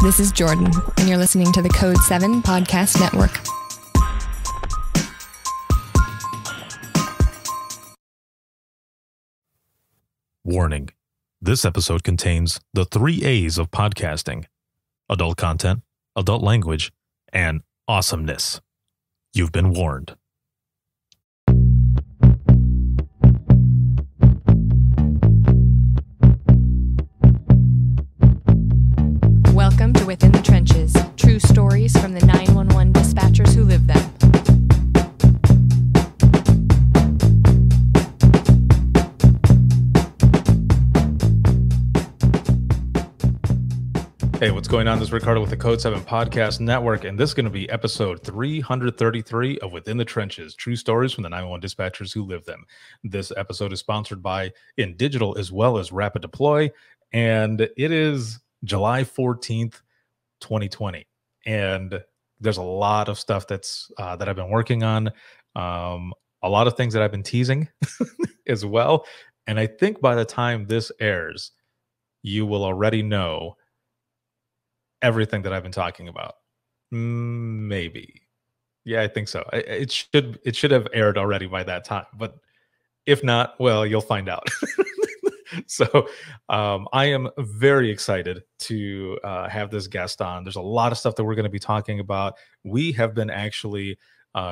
This is Jordan, and you're listening to the Code 7 Podcast Network. Warning. This episode contains the 3 A's of podcasting: adult content, adult language, and awesomeness. You've been warned. Welcome to Within the Trenches, true stories from the 911 dispatchers who live them. Hey, what's going on? This is Ricardo with the Code 7 Podcast Network, and this is going to be episode 333 of Within the Trenches, true stories from the 911 dispatchers who live them. This episode is sponsored by InDigital as well as Rapid Deploy, and it is July 14th, 2020. And there's a lot of stuff that I've been working on, a lot of things that I've been teasing as well. And I think by the time this airs, you will already know everything that I've been talking about. Maybe. Yeah, I think so. It should have aired already by that time. But if not, well, you'll find out. So I am very excited to have this guest on. There's a lot of stuff that we're going to be talking about. We have been actually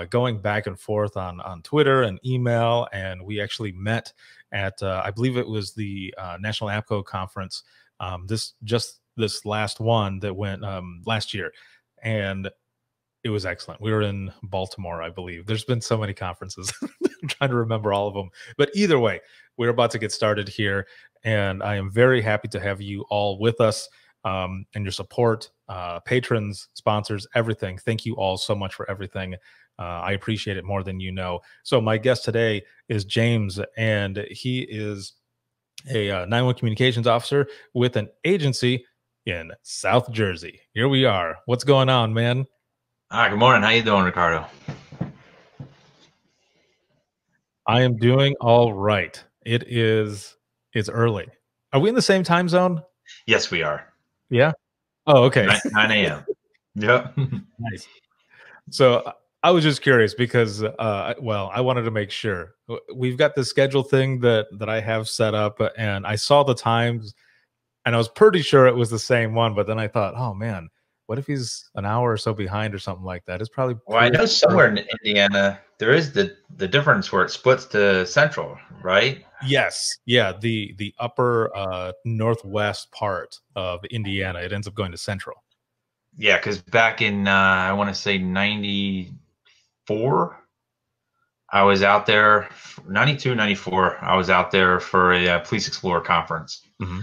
going back and forth on Twitter and email, and we actually met at, I believe it was the National APCO conference, this last one that went last year. And it was excellent. We were in Baltimore, I believe. There's been so many conferences. I'm trying to remember all of them. But either way, we're about to get started here. And I am very happy to have you all with us, and your support, patrons, sponsors, everything. Thank you all so much for everything. I appreciate it more than you know. So my guest today is James, and he is a 911 communications officer with an agency in South Jersey. Here we are. What's going on, man? Hi, good morning. How you doing, Ricardo? I am doing all right. It's early. Are we in the same time zone? Yes, we are. Yeah. Oh, okay. 9 a.m. Yep. Nice. So I was just curious because, well, I wanted to make sure. We've got this schedule thing that I have set up, and I saw the times, and I was pretty sure it was the same one. But then I thought, oh man, what if he's an hour or so behind or something like that? It's probably. Well, I know somewhere in Indiana there is the difference where it splits to Central, right? Yes. Yeah. The upper northwest part of Indiana, it ends up going to Central. Yeah, because back in I want to say 94, I was out there. 92, 94, I was out there for a Police Explorer conference. Mm-hmm.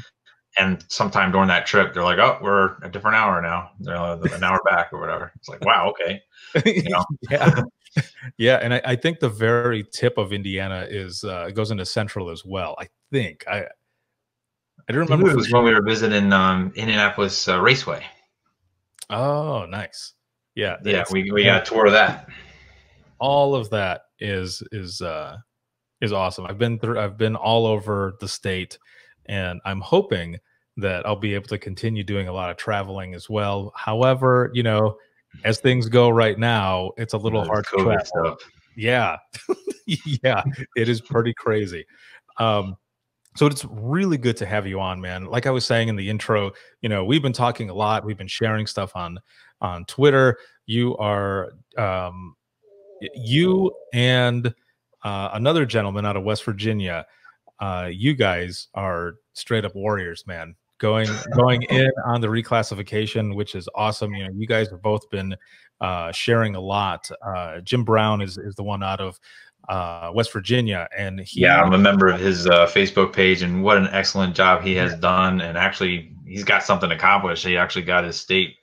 And sometime during that trip, they're like, "Oh, we're a different hour now. They're an hour back or whatever." It's like, wow, okay. You know? Yeah, yeah. And I think the very tip of Indiana is it goes into Central as well. I think I don't remember. It was when we were visiting Indianapolis Raceway. Oh, nice. Yeah, yeah. We got a tour of that. All of that is awesome. I've been all over the state. And I'm hoping that I'll be able to continue doing a lot of traveling as well. However, you know, as things go right now, it's a little hard to travel. Stuff. Yeah. Yeah, it is pretty crazy. So it's really good to have you on, man. Like I was saying in the intro, you know, we've been talking a lot. We've been sharing stuff on Twitter. You are you and another gentleman out of West Virginia. You guys are straight up warriors, man. Going in on the reclassification, which is awesome. You know, you guys have both been sharing a lot. Jim Brown is the one out of West Virginia, and I'm a member of his Facebook page, and what an excellent job he has done. And actually, he's got something accomplished. He actually got his state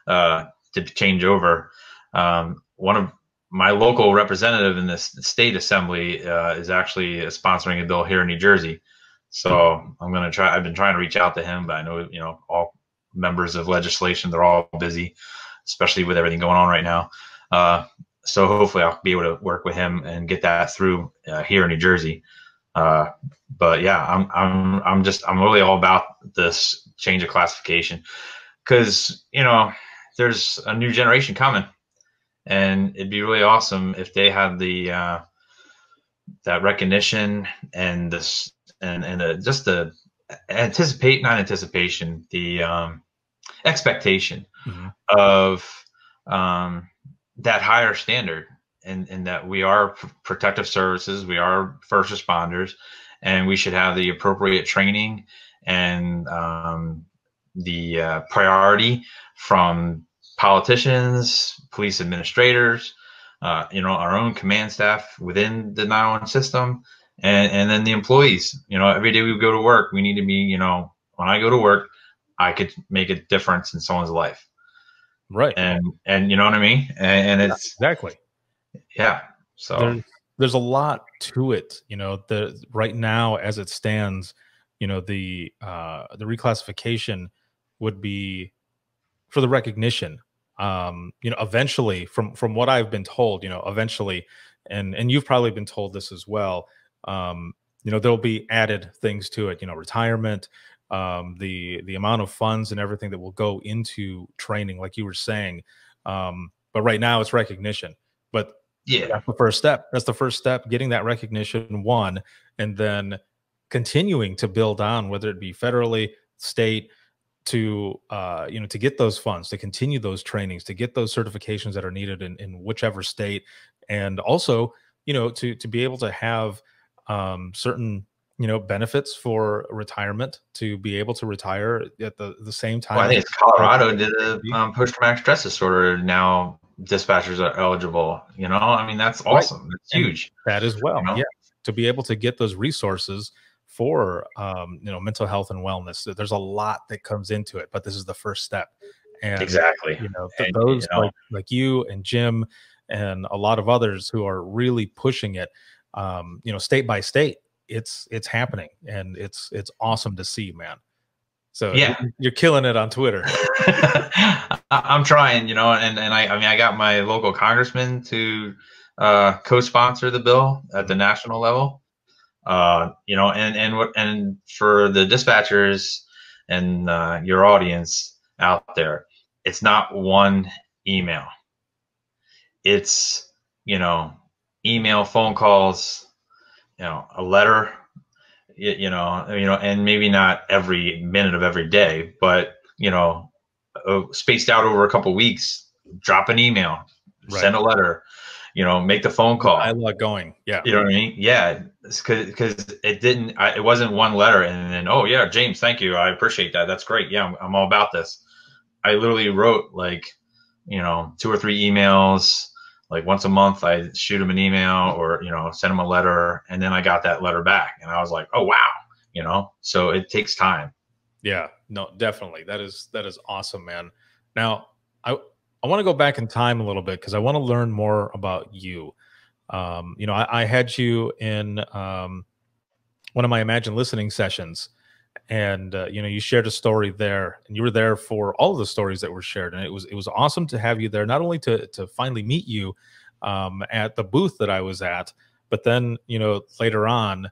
to change over. One of my local representative in this state assembly is actually sponsoring a bill here in New Jersey. So I'm going to try. I've been trying to reach out to him, but I know, you know, all members of legislation, they're all busy, especially with everything going on right now. So hopefully I'll be able to work with him and get that through here in New Jersey. But yeah, I'm really all about this change of classification. because, you know, there's a new generation coming, and it'd be really awesome if they had the that recognition and this and just the expectation of that higher standard, and that we are protective services, we are first responders, and we should have the appropriate training and the priority from politicians, police administrators, you know, our own command staff within the 911 system, and then the employees. You know, every day we go to work, we need to be, you know, when I go to work, I could make a difference in someone's life. Right. And you know what I mean? And it's exactly. Yeah. So there's a lot to it, you know, right now as it stands, you know, the reclassification would be for the recognition. You know, eventually from what I've been told, you know, eventually, and you've probably been told this as well, you know, there'll be added things to it, you know, retirement, the amount of funds and everything that will go into training, like you were saying. But right now it's recognition. But yeah, that's the first step. That's the first step, getting that recognition, one, and then continuing to build on, whether it be federally, state, to you know, to get those funds, to continue those trainings, to get those certifications that are needed in whichever state, and also, you know, to be able to have certain, you know, benefits for retirement, to be able to retire at the same time. Well, I think Colorado did a post-traumatic stress disorder. Now dispatchers are eligible. You know, I mean, that's awesome. Right. That's huge. And that as well. You know? Yeah, to be able to get those resources for you know, mental health and wellness. There's a lot that comes into it, but this is the first step. And exactly, you know, those, you know, like you and Jim and a lot of others who are really pushing it, you know, state by state, it's happening, and it's awesome to see, man. So yeah, you're killing it on Twitter. I'm trying, you know, and I mean, I got my local congressman to co-sponsor the bill at the national level. You know, and for the dispatchers and your audience out there, it's not one email. It's, you know, email, phone calls, you know, a letter, you know, and maybe not every minute of every day, but, you know, spaced out over a couple of weeks, drop an email, right, send a letter, you know, make the phone call. Dialogue going. Yeah. You know what I mean? Yeah. Because it wasn't one letter and then, oh yeah, James, thank you, I appreciate that, that's great, yeah, I'm all about this. I literally wrote, like, you know, 2 or 3 emails, like once a month. I shoot them an email, or, you know, send them a letter, and then I got that letter back, and I was like, oh wow, you know. So it takes time. Yeah, no, definitely. That is awesome, man. Now I want to go back in time a little bit, because I want to learn more about you. You know, I had you in one of my Imagine Listening sessions, and you know, you shared a story there, and you were there for all of the stories that were shared, and it was awesome to have you there, not only to finally meet you at the booth that I was at, but then, you know, later on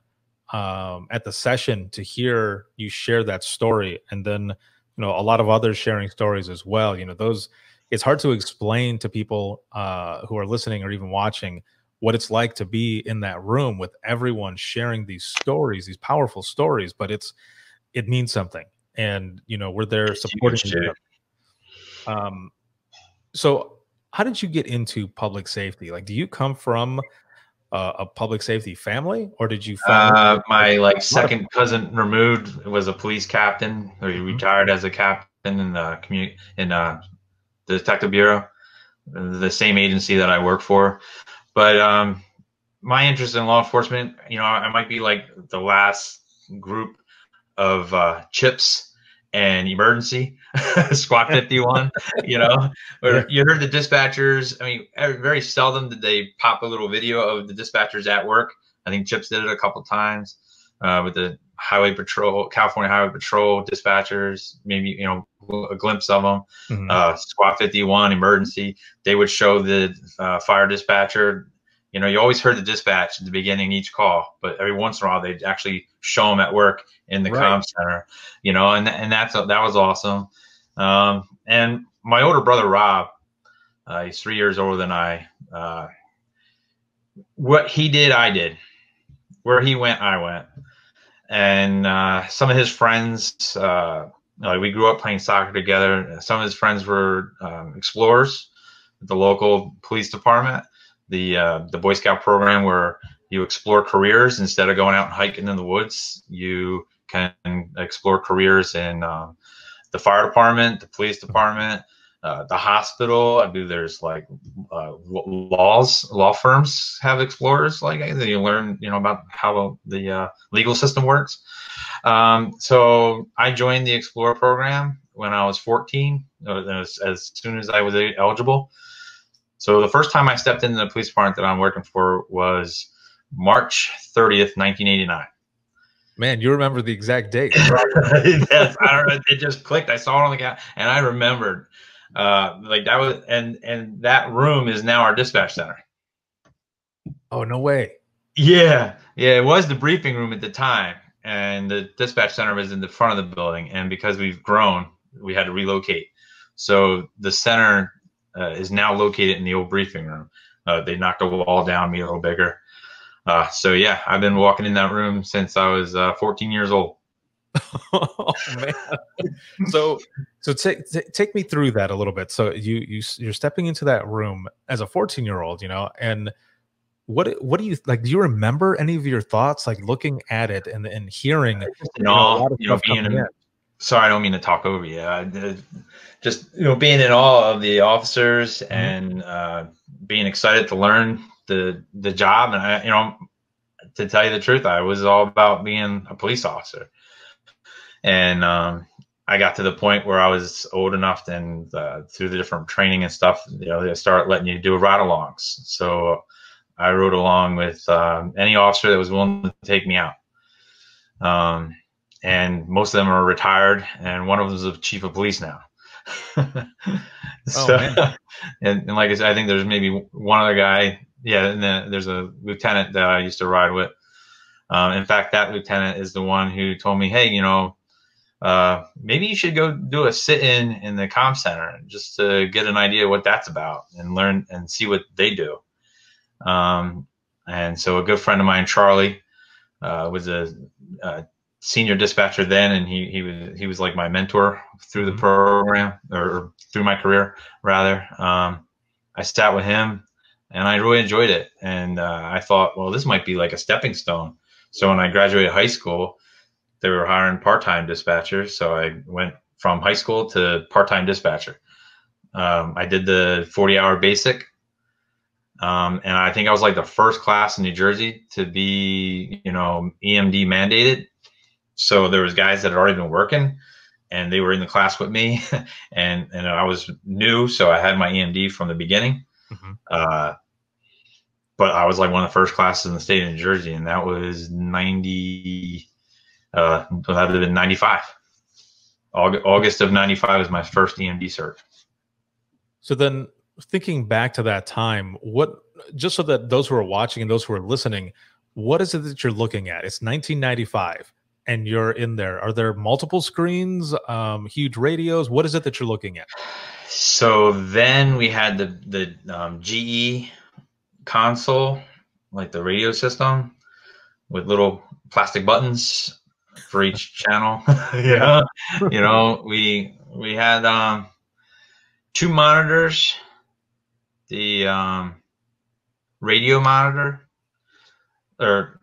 at the session, to hear you share that story, and then, you know, a lot of others sharing stories as well. You know, those, it's hard to explain to people who are listening or even watching what it's like to be in that room with everyone sharing these stories, these powerful stories, but it means something. And, you know, we're there supporting you. So how did you get into public safety? Like, do you come from a public safety family, or did you find my like second cousin removed was a police captain, or he retired as a captain in the community, in the detective bureau, the same agency that I work for. But my interest in law enforcement, you know, I might be like the last group of CHIPS and emergency squad 51, you know, where you heard the dispatchers. I mean, very seldom did they pop a little video of the dispatchers at work. I think CHIPS did it a couple times with the highway patrol, California Highway Patrol dispatchers, maybe, you know, a glimpse of them. Squad 51, emergency, they would show the fire dispatcher. You know, you always heard the dispatch at the beginning of each call, but every once in a while they'd actually show them at work in the comm center, you know, and that was awesome. And my older brother, Rob, he's 3 years older than I. What he did, I did. Where he went, I went. And some of his friends, we grew up playing soccer together. Some of his friends were explorers at the local police department, the Boy Scout program where you explore careers instead of going out and hiking in the woods. You can explore careers in the fire department, the police department, the hospital. I believe there's like law firms have explorers. Like you learn, about how the legal system works. So I joined the Explorer program when I was 14, as soon as I was eligible. So the first time I stepped into the police department that I'm working for was March 30th, 1989. Man, you remember the exact date. Yes, I don't know. It just clicked. I saw it on the guy, and I remembered. Like that was, and that room is now our dispatch center. Oh, no way. Yeah, it was the briefing room at the time, and the dispatch center was in the front of the building. And because we've grown, we had to relocate. So the center is now located in the old briefing room. They knocked a wall down, made it a little bigger. So yeah, I've been walking in that room since I was 14 years old. Oh man! So take me through that a little bit. So you're stepping into that room as a 14-year-old, and what do you like? Do you remember any of your thoughts, like looking at it and hearing? Sorry, I don't mean to talk over you. Just being in awe of the officers and being excited to learn the job. And I, to tell you the truth, I was all about being a police officer. And I got to the point where I was old enough, and through the different training and stuff, they start letting you do ride-alongs. So I rode along with any officer that was willing to take me out. And most of them are retired, and one of them is the chief of police now. So, and like I said, I think there's maybe one other guy. Yeah, and then there's a lieutenant that I used to ride with. In fact, that lieutenant is the one who told me, hey, maybe you should go do a sit-in in the comm center just to get an idea what that's about and learn and see what they do. And so a good friend of mine, Charlie, was a senior dispatcher then, and he was like my mentor through the program, or through my career rather. I sat with him, and I really enjoyed it. And I thought, well, this might be like a stepping stone. So when I graduated high school, they were hiring part-time dispatchers. So I went from high school to part-time dispatcher. I did the 40-hour basic. And I think I was like the first class in New Jersey to be, EMD mandated. So there was guys that had already been working, and they were in the class with me, and I was new. So I had my EMD from the beginning. But I was like one of the first classes in the state of New Jersey, and that was 90. That would have been 95. August of 95 was my first EMD cert. So then, thinking back to that time, just so that those who are watching and those who are listening, what is it that you're looking at? It's 1995, and you're in there. Are there multiple screens, huge radios? What is it that you're looking at? So then we had the GE console, like the radio system, with little plastic buttons for each channel. Yeah. We had 2 monitors, the radio monitor, or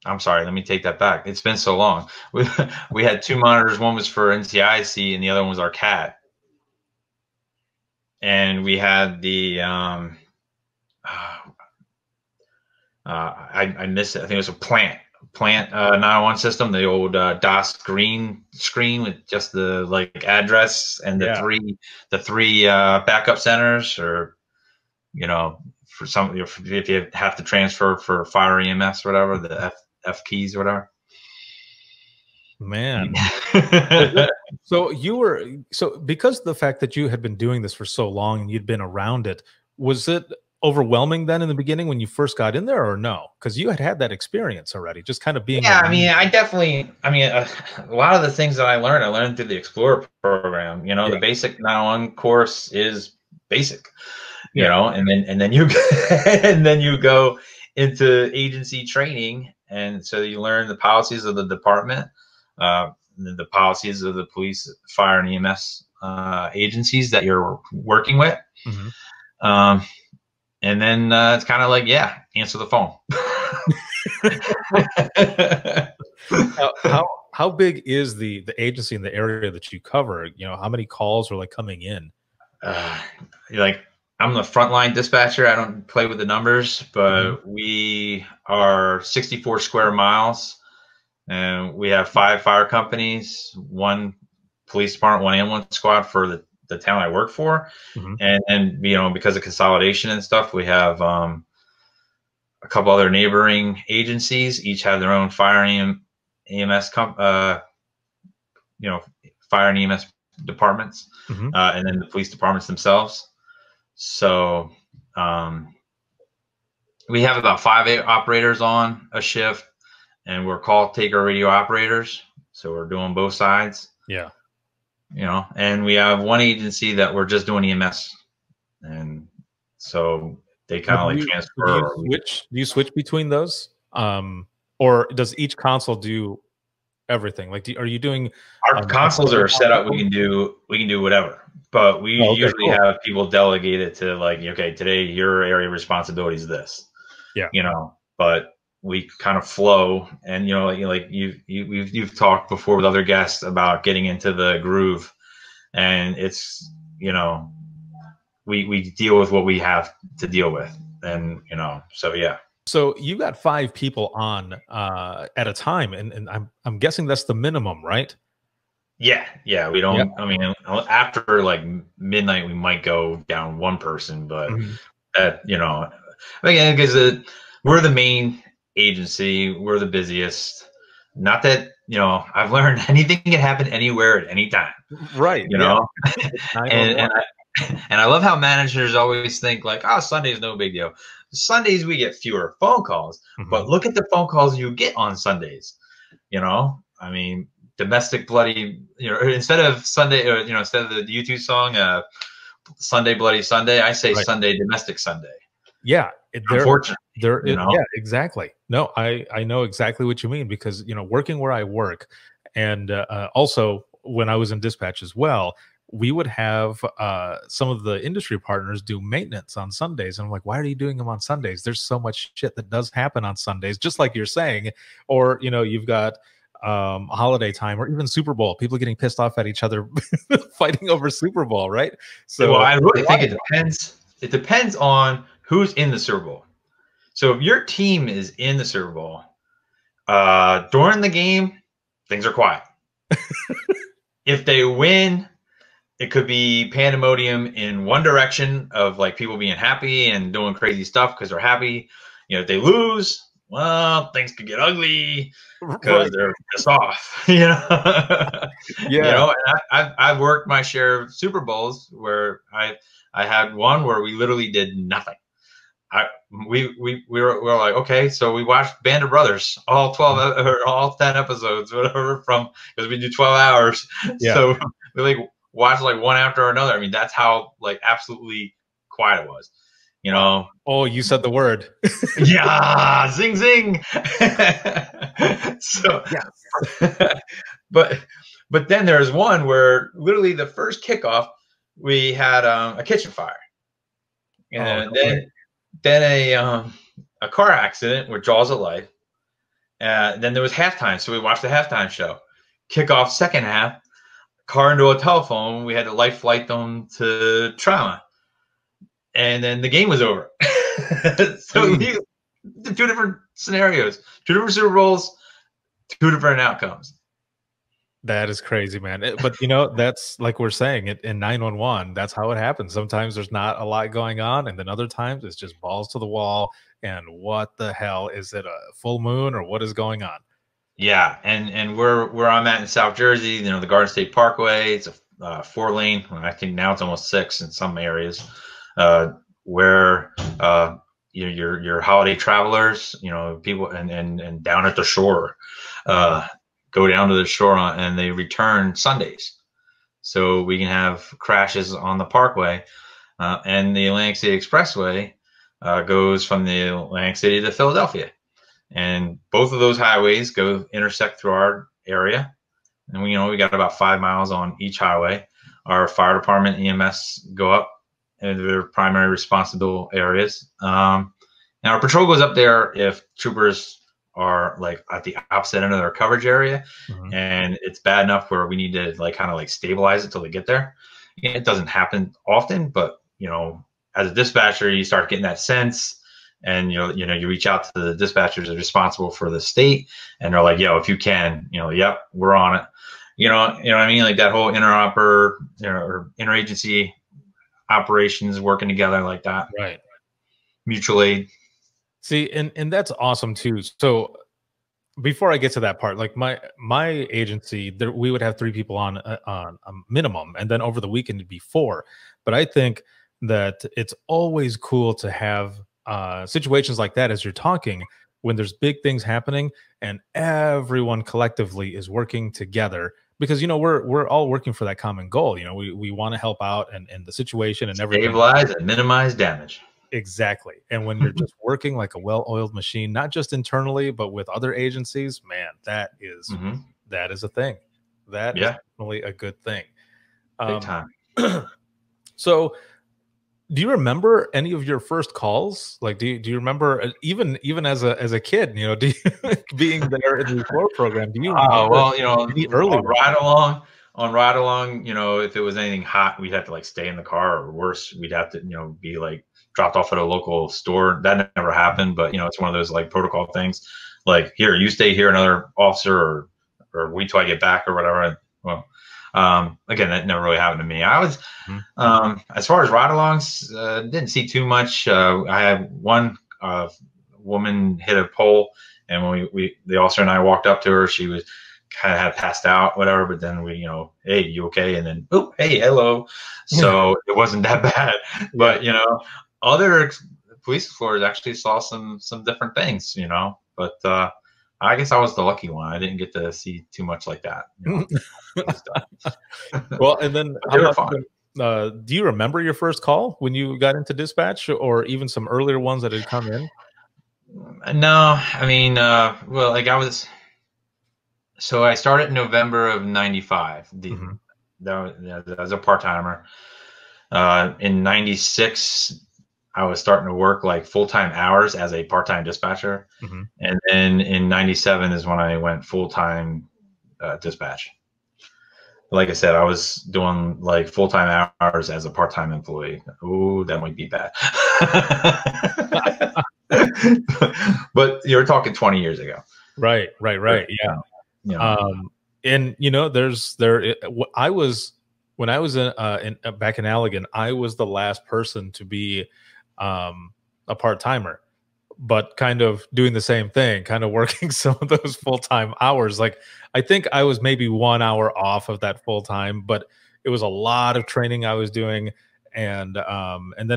I'm sorry, let me take that back. It's been so long. We had 2 monitors. One was for NCIC, and the other one was our CAD. And we had the I missed it. I think it was a plant 901 system, the old DOS green screen with just the address and the three backup centers, or for some, if you have to transfer for fire EMS or whatever, the F keys or whatever. Man. So because of the fact that you had been doing this for so long and you'd been around it, was it overwhelming then in the beginning when you first got in there, or no? Because you had that experience already, just kind of being. Yeah, I mean, a lot of the things that I learned through the Explorer program. You know, the basic 911 course is basic. You know, and then you and then you go into agency training, and so you learn the policies of the department, the policies of the police, fire, and EMS agencies that you're working with. And then it's kind of like, answer the phone. How big is the agency in the area that you cover? You know, how many calls are like coming in? Like, I'm the frontline dispatcher. I don't play with the numbers, but we are 64 square miles, and we have 5 fire companies, 1 police department, 1 ambulance squad for the town I work for. And you know, because of consolidation and stuff, we have a couple other neighboring agencies, each have their own fire and EMS you know, fire and EMS departments, and then the police departments themselves. So we have about 5 operators on a shift, and we're call taker radio operators, so we're doing both sides. Yeah. You know, and we have 1 agency that we're just doing EMS, and so they kind of like transfer. Do you switch between those, or does each console do everything? Like, are you doing? Our consoles are set up. We can do whatever, but we usually have people delegate it to, like, okay, today your area of responsibility is this. Yeah. You know, but we kind of flow, and you know, like you've talked before with other guests about getting into the groove, and it's, you know, we deal with what we have to deal with, and you know, so yeah. So you got 5 people on at a time, and I'm guessing that's the minimum, right? Yeah, we don't. Yep. I mean, after like midnight, we might go down 1 person, but that, you know, again, because we're the main agency, we're the busiest. Not that, you know, I've learned anything can happen anywhere at any time, right? You know, and I love how managers always think like, oh, Sunday's no big deal. Sundays we get fewer phone calls, but look at the phone calls you get on Sundays. You know, I mean, domestic bloody, you know, instead of Sunday, or, you know, instead of the U2 song, Sunday Bloody Sunday, I say Sunday Domestic Sunday. Yeah, unfortunately, yeah, exactly. No, I know exactly what you mean, because, you know, working where I work, and also when I was in dispatch as well, we would have some of the industry partners do maintenance on Sundays, and I'm like, why are you doing them on Sundays? There's so much shit that does happen on Sundays, just like you're saying. Or, you know, you've got holiday time, or even Super Bowl, people getting pissed off at each other fighting over Super Bowl, right? So, well, I really think it depends. It depends on who's in the Super Bowl. So if your team is in the Super Bowl, during the game, things are quiet. If they win, it could be pandemonium in one direction of like people being happy and doing crazy stuff because they're happy. You know, if they lose, well, things could get ugly because they're pissed off. You know, You know, and I've worked my share of Super Bowls where I had one where we literally did nothing. We were like, okay, so we watched Band of Brothers, all 12 or all 10 episodes, whatever, from, because we do 12 hours. Yeah. So we like watched like one after another. I mean, that's how like absolutely quiet it was, you know. Oh, you said the word. Yeah, zing zing. So yes. But then there's one where literally the first kickoff we had a kitchen fire, and then a car accident with Jaws of Life. Then there was halftime, so we watched the halftime show. Kickoff second half, car into a telephone. We had to life flight them to trauma, and then the game was over. So two different scenarios, 2 different Super Bowls, 2 different outcomes. That is crazy, man. But you know, that's like we're saying it in 911. That's how it happens. Sometimes there's not a lot going on, and then other times it's just balls to the wall. And what the hell, is it a full moon or what is going on? Yeah, and where I'm at in South Jersey, you know, the Garden State Parkway. It's a 4-lane. I think now it's almost 6 in some areas. where your holiday travelers, people and down at the shore, go down to the shore and they return Sundays, so we can have crashes on the Parkway, and the Atlantic City Expressway goes from the Atlantic City to Philadelphia, and both of those highways intersect through our area, and we got about 5 miles on each highway. Our fire department, EMS go up in their primary responsible areas. Now our patrol goes up there if troopers are like at the opposite end of their coverage area, and it's bad enough where we need to kind of stabilize it till they get there. It doesn't happen often, but as a dispatcher, you start getting that sense, and you reach out to the dispatchers that are responsible for the state, and they're like, "Yo, if you can, yep, we're on it." You know what I mean? Like that whole or interagency operations working together like that. Right. Mutual aid. See, and that's awesome too. So before I get to that part, like my agency, we would have 3 people on a minimum, and then over the weekend it'd be 4. But I think that it's always cool to have situations like that as you're talking, when there's big things happening and everyone collectively is working together, because we're all working for that common goal. We want to help out and the situation and everything. Stabilize and minimize damage. Exactly. And when you're just working like a well-oiled machine, not just internally but with other agencies, man, that is a thing. That is definitely a good thing. Big time. So do you remember any of your first calls? Like, do you remember even as a kid, being there in the floor program? Do you remember any early ride along, if it was anything hot, we'd have to stay in the car, or worse, we'd have to, be dropped off at a local store. That never happened, but it's one of those protocol things. Like, here, you stay here, another officer, or wait till I get back or whatever. And, well, again, that never really happened to me. I was, as far as ride-alongs, didn't see too much. I had one woman hit a pole, and when the officer and I walked up to her, she was kind of had passed out, whatever. But then we, hey, you okay? And then, oh, hey, hello. So it wasn't that bad. But other police forces actually saw some different things, But I guess I was the lucky one. I didn't get to see too much like that. Well, and then do you remember your first call when you got into dispatch, or even some earlier ones that had come in? No, I mean, so I started in November of '95. That was a part-timer. In '96, I was starting to work full-time hours as a part-time dispatcher. And then in '97 is when I went full-time dispatch. Like I said, I was doing full-time hours as a part-time employee. Ooh, that might be bad. But you're talking 20 years ago. Right. Yeah. And I was, when I was back in Allegan, I was the last person to be a part-timer, but kind of doing the same thing, kind of working some of those full-time hours. I think I was maybe 1 hour off of that full-time, but it was a lot of training I was doing. And then,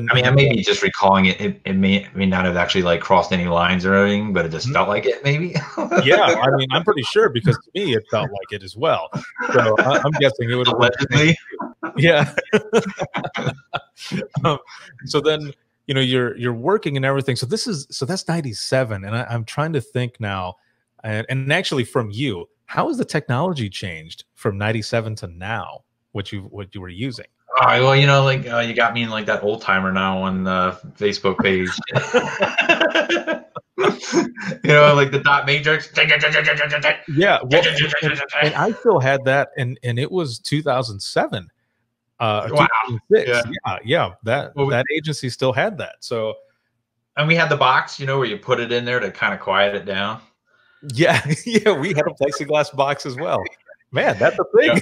I mean, I may be just recalling it. It may not have actually crossed any lines or anything, but it just felt like it, maybe. Yeah, I mean, I'm pretty sure, because to me it felt like it as well. So I'm guessing it would allegedly. Yeah. So then, you're working and everything. So that's '97, and I'm trying to think now, and actually from you, how has the technology changed from '97 to now? What you were using? All right, well, you got me in that old timer now on the Facebook page. The dot matrix. Yeah, well, and I still had that, and it was 2007. Wow. 2006. Yeah. That agency still had that. So, and we had the box, where you put it in there to kind of quiet it down. Yeah, we had a plexiglass box as well. Man, that's a thing.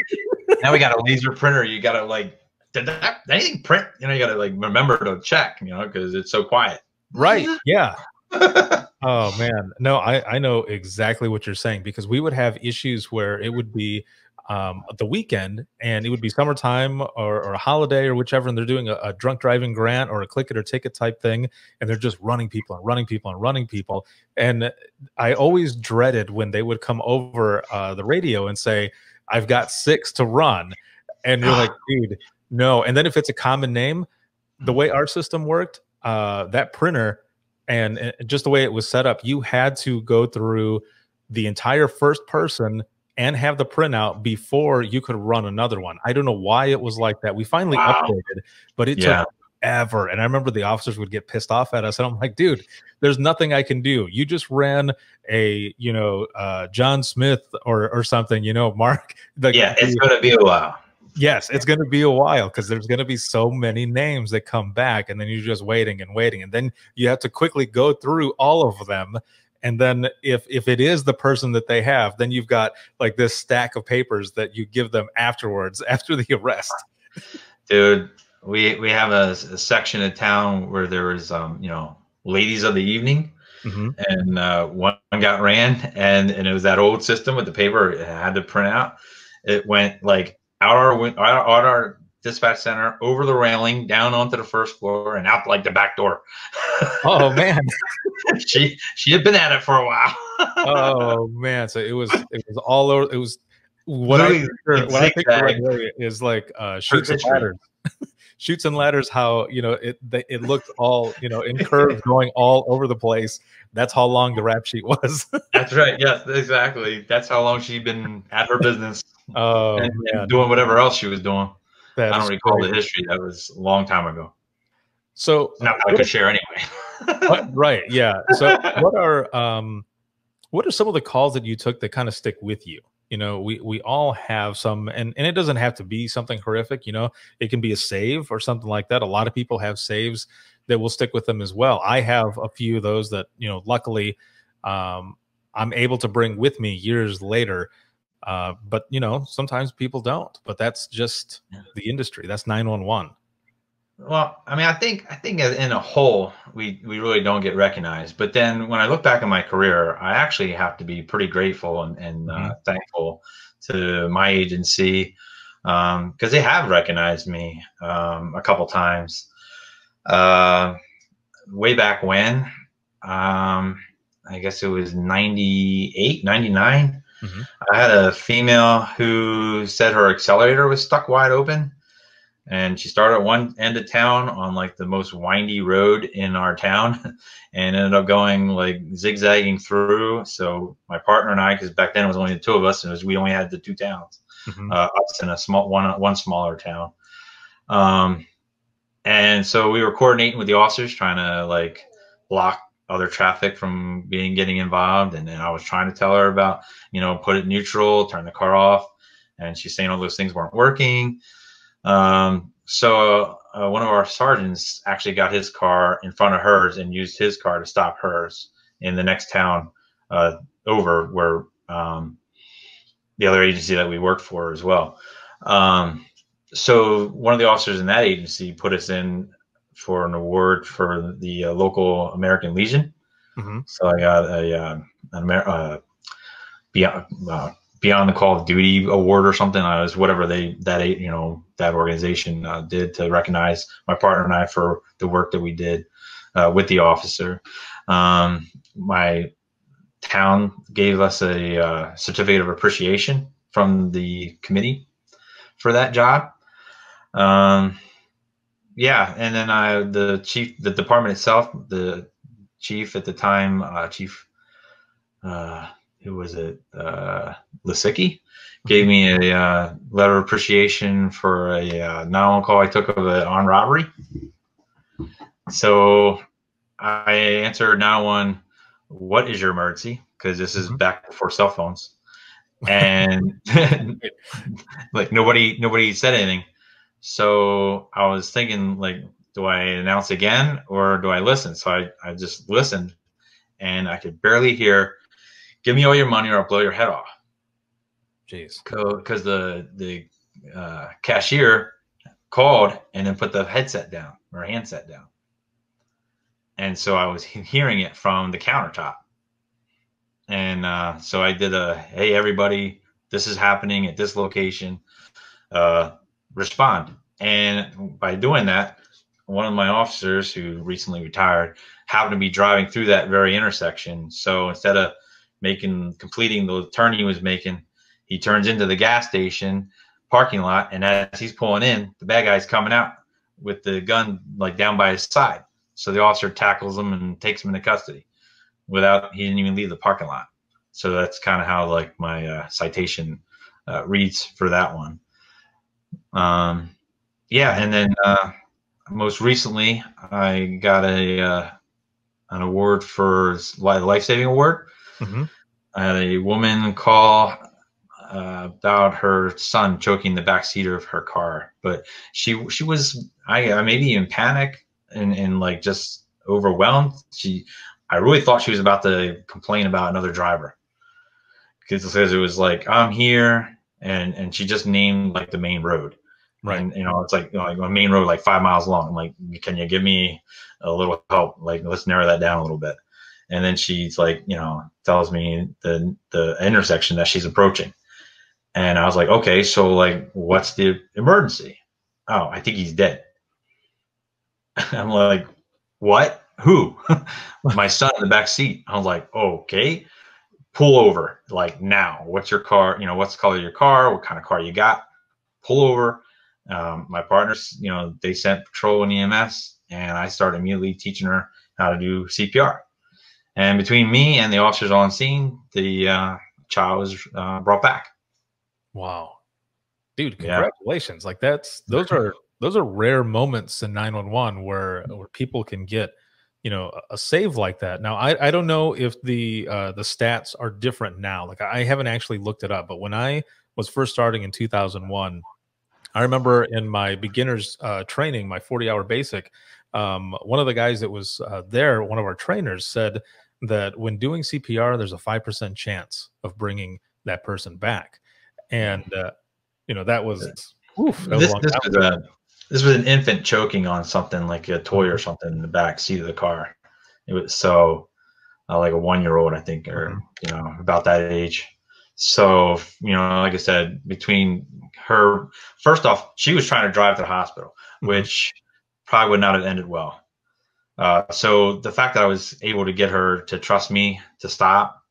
Yeah. Now we got a laser printer. You got to did anything print? You got to remember to check, because it's so quiet. Right. Yeah. Oh man, no, I know exactly what you're saying, because we would have issues where it would be the weekend, and it would be summertime or a holiday or whichever, and they're doing a drunk driving grant or a click it or ticket type thing, and they're just running people and running people and running people. And I always dreaded when they would come over the radio and say, "I've got 6 to run," and you're like, dude, no. And then if it's a common name, the way our system worked, that printer and just the way it was set up, you had to go through the entire first person and have the printout before you could run another one. I don't know why it was like that. We finally updated, but it took ever. And I remember the officers would get pissed off at us, and I'm like, dude, there's nothing I can do. You just ran a, John Smith or something, Mark. It's going to be a while. Yes, it's going to be a while because there's going to be so many names that come back, and then you're just waiting and waiting, and then you have to quickly go through all of them. And then if it is the person that they have, then you've got like this stack of papers that you give them afterwards, after the arrest. Dude, we have a section of town where there was, ladies of the evening, and one got ran, and it was that old system with the paper it had to print out. It went like out our dispatch center, over the railing, down onto the first floor, and out like the back door. Oh man. she had been at it for a while. Oh man. So it was all over. It was what I think is like Chutes and Ladders. Chutes and Ladders, how it looked all in curves going all over the place. That's how long the rap sheet was. That's right. Yes, exactly. That's how long she'd been at her business. Oh, and doing whatever else she was doing. I don't recall the history. That was a long time ago. So not that I could share anyway. Right. Yeah. So what are some of the calls that you took that kind of stick with you? We all have some, and it doesn't have to be something horrific. It can be a save or something like that. A lot of people have saves that will stick with them as well. I have a few of those that, luckily I'm able to bring with me years later. But sometimes people don't, but that's just the industry. That's 911. Well, I mean, I think in a whole, we really don't get recognized. But then when I look back at my career, I actually have to be pretty grateful and thankful to my agency, because they have recognized me a couple times. Way back when, I guess it was 98, 99. I had a female who said her accelerator was stuck wide open, and she started at one end of town on like the most windy road in our town and ended up going like zigzagging through. So my partner and I, because back then it was only the two of us, and we only had the two towns, us and a small one smaller town. And so we were coordinating with the officers, trying to like block other traffic from getting involved. And then I was trying to tell her about, put it neutral, turn the car off. And she's saying all those things weren't working. So one of our sergeants actually got his car in front of hers and used his car to stop hers in the next town over, where the other agency that we worked for as well. So one of the officers in that agency put us in for an award for the local American Legion. So I got a Beyond the Call of Duty award or something. I was whatever that organization did to recognize my partner and I for the work that we did with the officer. My town gave us a certificate of appreciation from the committee for that job. Yeah, and then the department itself, the chief at the time, who was it? Lisicki, gave me a letter of appreciation for a 911 call I took of an armed robbery. So I answered 911, "What is your emergency?" Because this is back before cell phones, and like nobody said anything. So I was thinking, like, do I announce again or do I listen? So I just listened, and I could barely hear, "Give me all your money or I'll blow your head off." Jeez. Because the cashier called and then put the headset down or handset down. And so I was hearing it from the countertop. And so I did a, "Hey, everybody, this is happening at this location. Respond. And by doing that, one of my officers who recently retired happened to be driving through that very intersection. So instead of completing the turn he was making, he turns into the gas station parking lot. And as he's pulling in, the bad guy's coming out with the gun like down by his side. So the officer tackles him and takes him into custody he didn't even leave the parking lot. So that's kind of how like my citation reads for that one. Yeah. And then most recently I got an award for life-saving award. Mm-hmm. I had a woman call about her son choking the back seat of her car, but she was I maybe in panic and like just overwhelmed. I really thought she was about to complain about another driver because it was like, I'm here, and she just named like the main road. Right. And it's like a main road like 5 miles long. I'm like, can you give me a little help? Like, let's narrow that down a little bit. And then she's like, tells me the intersection that she's approaching. And I was like, okay, so like, what's the emergency? Oh, I think he's dead. I'm like, what? Who? My son in the back seat. I was like, okay, pull over like now. What's your car? What's the color of your car? What kind of car you got? Pull over. My partners, they sent patrol and EMS, and I started immediately teaching her how to do CPR. And between me and the officers on scene, the child was brought back. Wow, dude, congratulations! Yeah. Like those are rare moments in 911 where people can get, a save like that. Now, I don't know if the stats are different now. Like I haven't actually looked it up, but when I was first starting in 2001, I remember in my beginner's training, my 40-hour basic, one of the guys that was there, one of our trainers, said that when doing CPR, there's a 5% chance of bringing that person back. And, that was, this was an infant choking on something like a toy or something in the back seat of the car. It was so like a 1-year-old, I think, or, about that age. So, like I said, between her, first off, she was trying to drive to the hospital, which probably would not have ended well. So the fact that I was able to get her to trust me to stop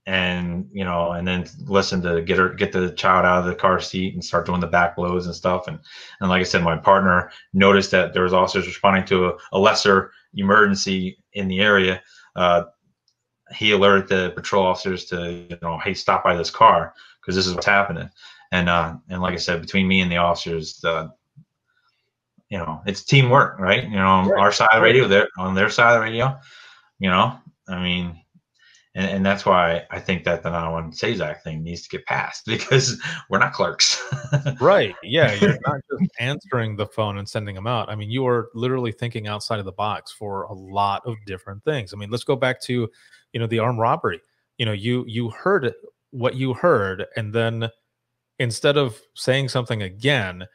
and, and then listen to get the child out of the car seat and start doing the back blows and stuff. And like I said, my partner noticed that there was officers responding to a lesser emergency in the area. He alerted the patrol officers to, hey, stop by this car because this is what's happening. And like I said, between me and the officers, it's teamwork, right? Our side of the radio, on their side of the radio, I mean, and that's why I think that the 911 SAVES Act thing needs to get passed because we're not clerks. Right. Yeah. You're not just answering the phone and sending them out. I mean, you are literally thinking outside of the box for a lot of different things. I mean, let's go back to, the armed robbery. You heard what you heard, and then instead of saying something again,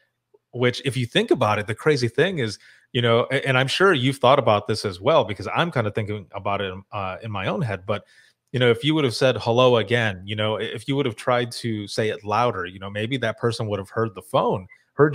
which if you think about it, the crazy thing is, and I'm sure you've thought about this as well, because I'm kind of thinking about it in my own head, but if you would have said hello again, if you would have tried to say it louder, maybe that person would have heard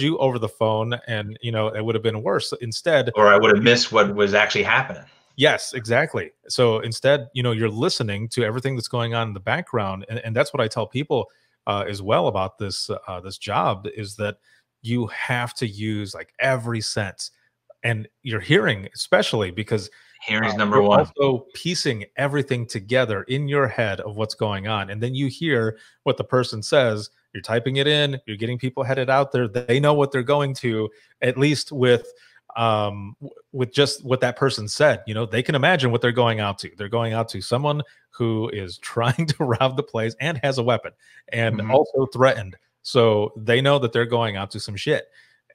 you over the phone, and, it would have been worse instead. Or I would have missed what was actually happening. Yes, exactly. So instead, you're listening to everything that's going on in the background. And that's what I tell people as well about this job, is that you have to use like every sense, and your hearing, especially, because hearing is number one. Also piecing everything together in your head of what's going on. And then you hear what the person says, you're typing it in, you're getting people headed out there. They know what they're going to, at least with just what that person said. They can imagine what they're going out to. They're going out to someone who is trying to rob the place and has a weapon and also threatened. So they know that they're going out to some shit,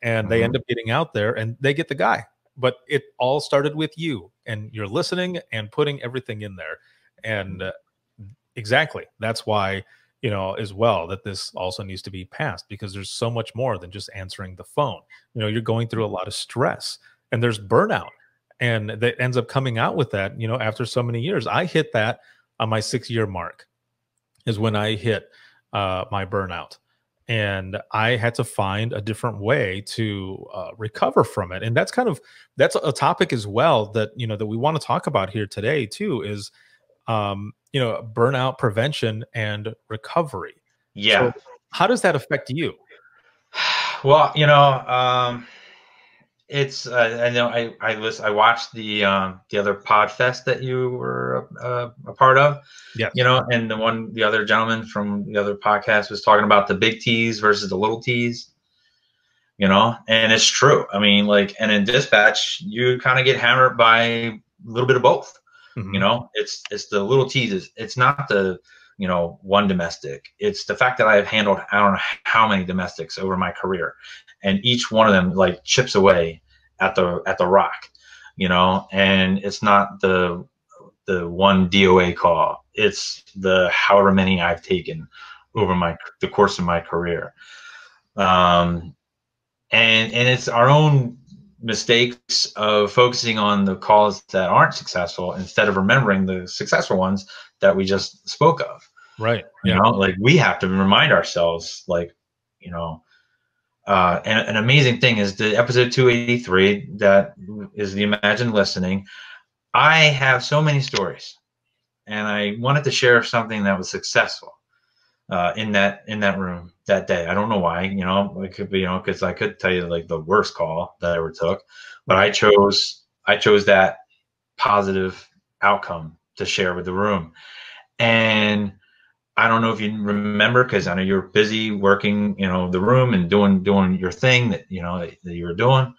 and they end up getting out there and they get the guy. But it all started with you, and you're listening and putting everything in there. And exactly, that's why, as well, that this also needs to be passed, because there's so much more than just answering the phone. You're going through a lot of stress, and there's burnout, and that ends up coming out with that, after so many years. I hit that on my 6-year mark is when I hit my burnout, and I had to find a different way to recover from it. And that's a topic as well that that we want to talk about here today too. Is burnout prevention and recovery. Yeah. So how does that affect you? Well, it's I know I watched the other Podfest that you were a part of. Yes. And the other gentleman from the other podcast was talking about the big T's versus the little T's. And it's true. I mean, and in dispatch, you kind of get hammered by a little bit of both. Mhm. It's the little T's. It's not the one domestic. It's the fact that I have handled I don't know how many domestics over my career, and each one of them chips away at the rock, and it's not the one DOA call. It's the however many I've taken over the course of my career. And it's our own mistakes of focusing on the calls that aren't successful instead of remembering the successful ones that we just spoke of. Right. We have to remind ourselves, and an amazing thing is the episode 283, that is the Imagine Listening. I have so many stories, and I wanted to share something that was successful in that room that day. I don't know why, it could be, because I could tell you the worst call that I ever took, but I chose that positive outcome to share with the room. And I don't know if you remember, because I know you're busy working, the room and doing your thing that that you were doing.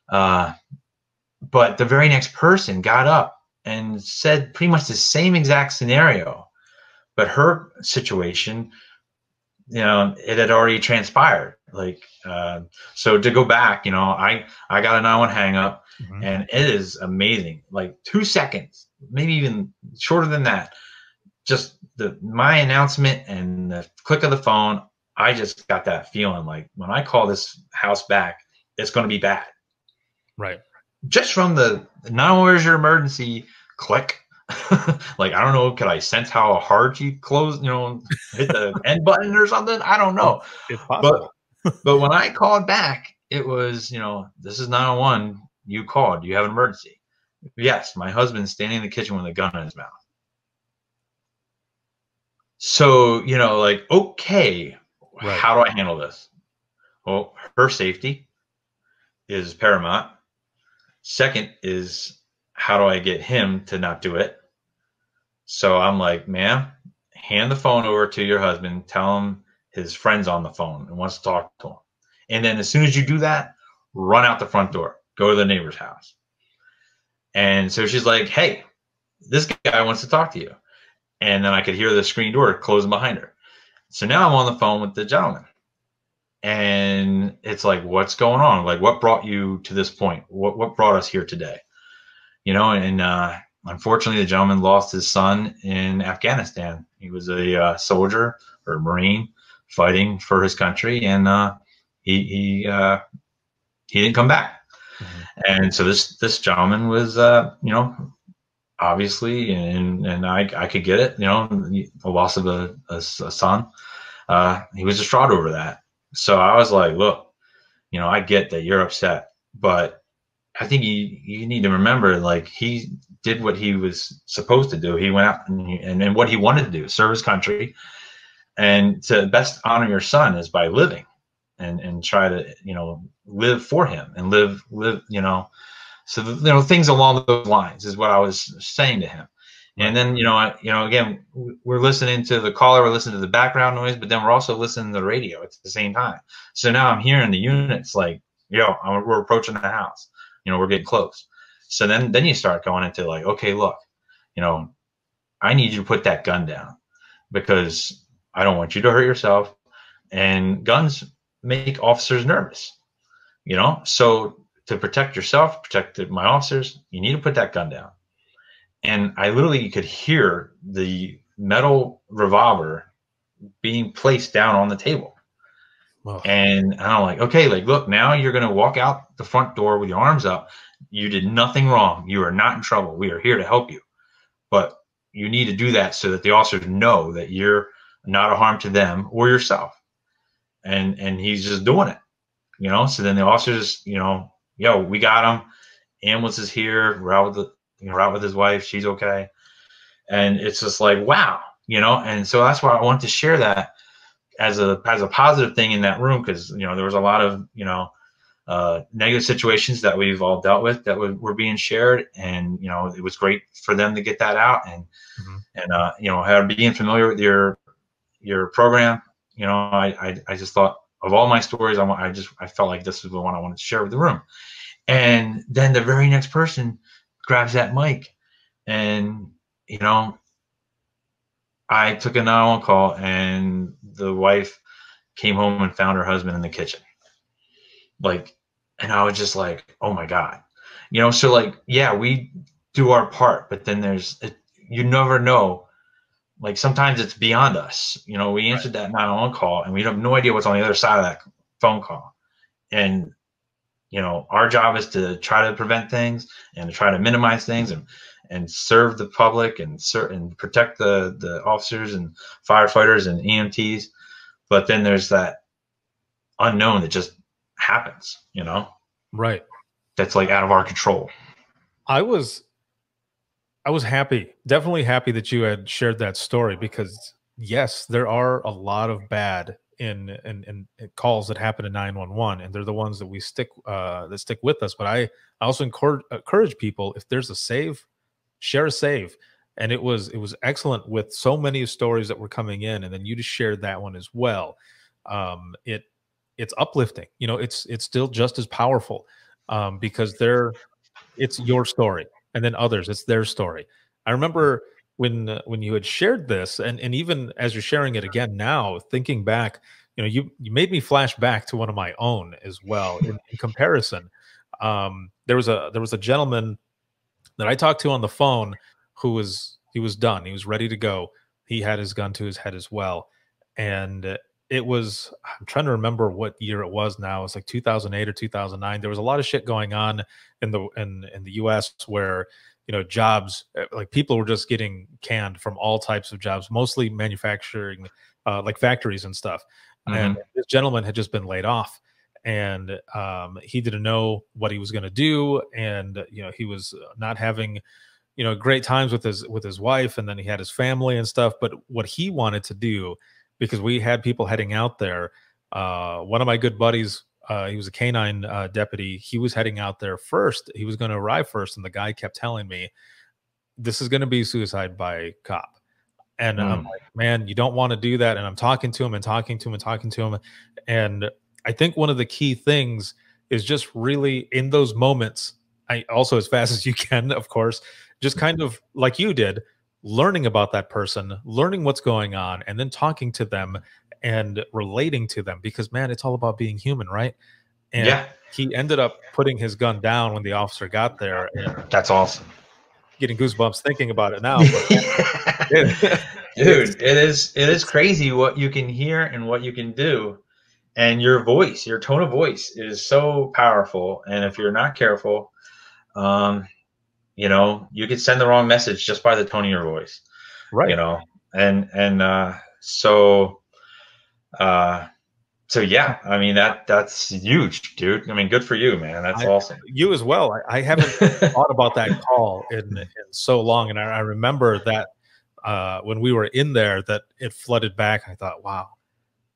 But the very next person got up and said pretty much the same exact scenario, but her situation, it had already transpired. So to go back, I got a 911 hang up, and it is amazing. 2 seconds, maybe even shorter than that. Just my announcement and the click of the phone, I just got that feeling when I call this house back, it's going to be bad. Right. Just from the now where's your emergency click. I don't know, could I sense how hard you close, hit the end button or something? I don't know. It's possible. But when I called back, it was, this is 911. You called. You have an emergency. Yes, my husband's standing in the kitchen with a gun in his mouth. So, okay, right. How do I handle this? Well, her safety is paramount. Second is, how do I get him to not do it? So I'm like, ma'am, hand the phone over to your husband. Tell him his friend's on the phone and wants to talk to him. And then as soon as you do that, run out the front door. Go to the neighbor's house. And so she's like, hey, this guy wants to talk to you. And then I could hear the screen door closing behind her. So now I'm on the phone with the gentleman. And it's what's going on? What brought you to this point? What brought us here today? And unfortunately, the gentleman lost his son in Afghanistan. He was a soldier or a Marine fighting for his country, and he didn't come back. And so this gentleman was, obviously, and I could get it, the loss of a son. He was distraught over that. So I was like, look, I get that you're upset, but I think you need to remember, he did what he was supposed to do. He went out and what he wanted to do, serve his country, and to best honor your son is by living and try to, live for him and live, so, things along those lines is what I was saying to him. And then, again, we're listening to the caller, we're listening to the background noise, but then we're also listening to the radio at the same time. So now I'm hearing the units we're approaching the house, we're getting close. So then you start going into okay, look, I need you to put that gun down because I don't want you to hurt yourself. And guns make officers nervous, so to protect yourself, protect my officers, you need to put that gun down. And I literally could hear the metal revolver being placed down on the table. Wow. And I'm like, okay, look, now you're going to walk out the front door with your arms up. You did nothing wrong. You are not in trouble. We are here to help you. But you need to do that so that the officers know that you're not a harm to them or yourself. And he's just doing it, you know. So then the officers, you know, yo, we got him. Ambulance is here. We're out with we're out with his wife. She's okay. And it's just like, wow, you know. And so that's why I wanted to share that as a positive thing in that room, because, you know, there was a lot of, you know, negative situations that we've all dealt with that were being shared, and, you know, it was great for them to get that out. And you know, being familiar with your program, you know, I just thought of all my stories, I felt like this was the one I wanted to share with the room. And then the very next person grabs that mic, and, you know, I took a 911 call, and the wife came home and found her husband in the kitchen. Like, and I was just like, oh my God, you know. So like, yeah, we do our part, but then you never know. Like, sometimes it's beyond us. You know, we answered that 911 call, and we have no idea what's on the other side of that phone call. And, you know, our job is to try to prevent things and to try to minimize things, and serve the public, and protect the officers and firefighters and EMTs. But then there's that unknown that just happens, you know? Right. That's like out of our control. I was happy, definitely happy that you had shared that story, because yes, there are a lot of bad in calls that happen in 911, and they're the ones that we stick with us. But I also encourage people, if there's a save, share a save. And it was excellent with so many stories that were coming in, and then you just shared that one as well. It's uplifting, you know. It's still just as powerful, because it's your story, and then others, it's their story. I remember when you had shared this, and even as you're sharing it again now, thinking back, you know, you made me flash back to one of my own as well. In comparison, there was a gentleman that I talked to on the phone who he was done. He was ready to go. He had his gun to his head as well, and I'm trying to remember what year it was now. It's like 2008 or 2009. There was a lot of shit going on in the US, where, you know, jobs, like, people were just getting canned from all types of jobs, mostly manufacturing, like factories and stuff. And this gentleman had just been laid off, and he didn't know what he was going to do. And, you know, he was not having, you know, great times with his wife, and then he had his family and stuff. But what he wanted to do, because we had people heading out there, one of my good buddies, he was a canine deputy. He was heading out there first. He was going to arrive first, and the guy kept telling me, this is going to be suicide by cop. And I'm like, man, you don't want to do that. And I'm talking to him and talking to him and talking to him. And I think one of the key things is just really in those moments, also as fast as you can, of course, just kind of like you did, learning about that person, learning what's going on, and then talking to them and relating to them, because, man, it's all about being human, right? And yeah, he ended up putting his gun down when the officer got there. And that's awesome. Getting goosebumps thinking about it now. Dude, it is crazy what you can hear and what you can do. And your voice, your tone of voice is so powerful. And if you're not careful, you know, you could send the wrong message just by the tone of your voice, right? You know, so yeah, I mean, that's huge, dude. I mean, good for you, man. That's awesome. You as well. I haven't thought about that call in so long, and I remember that when we were in there, that it flooded back. I thought, wow,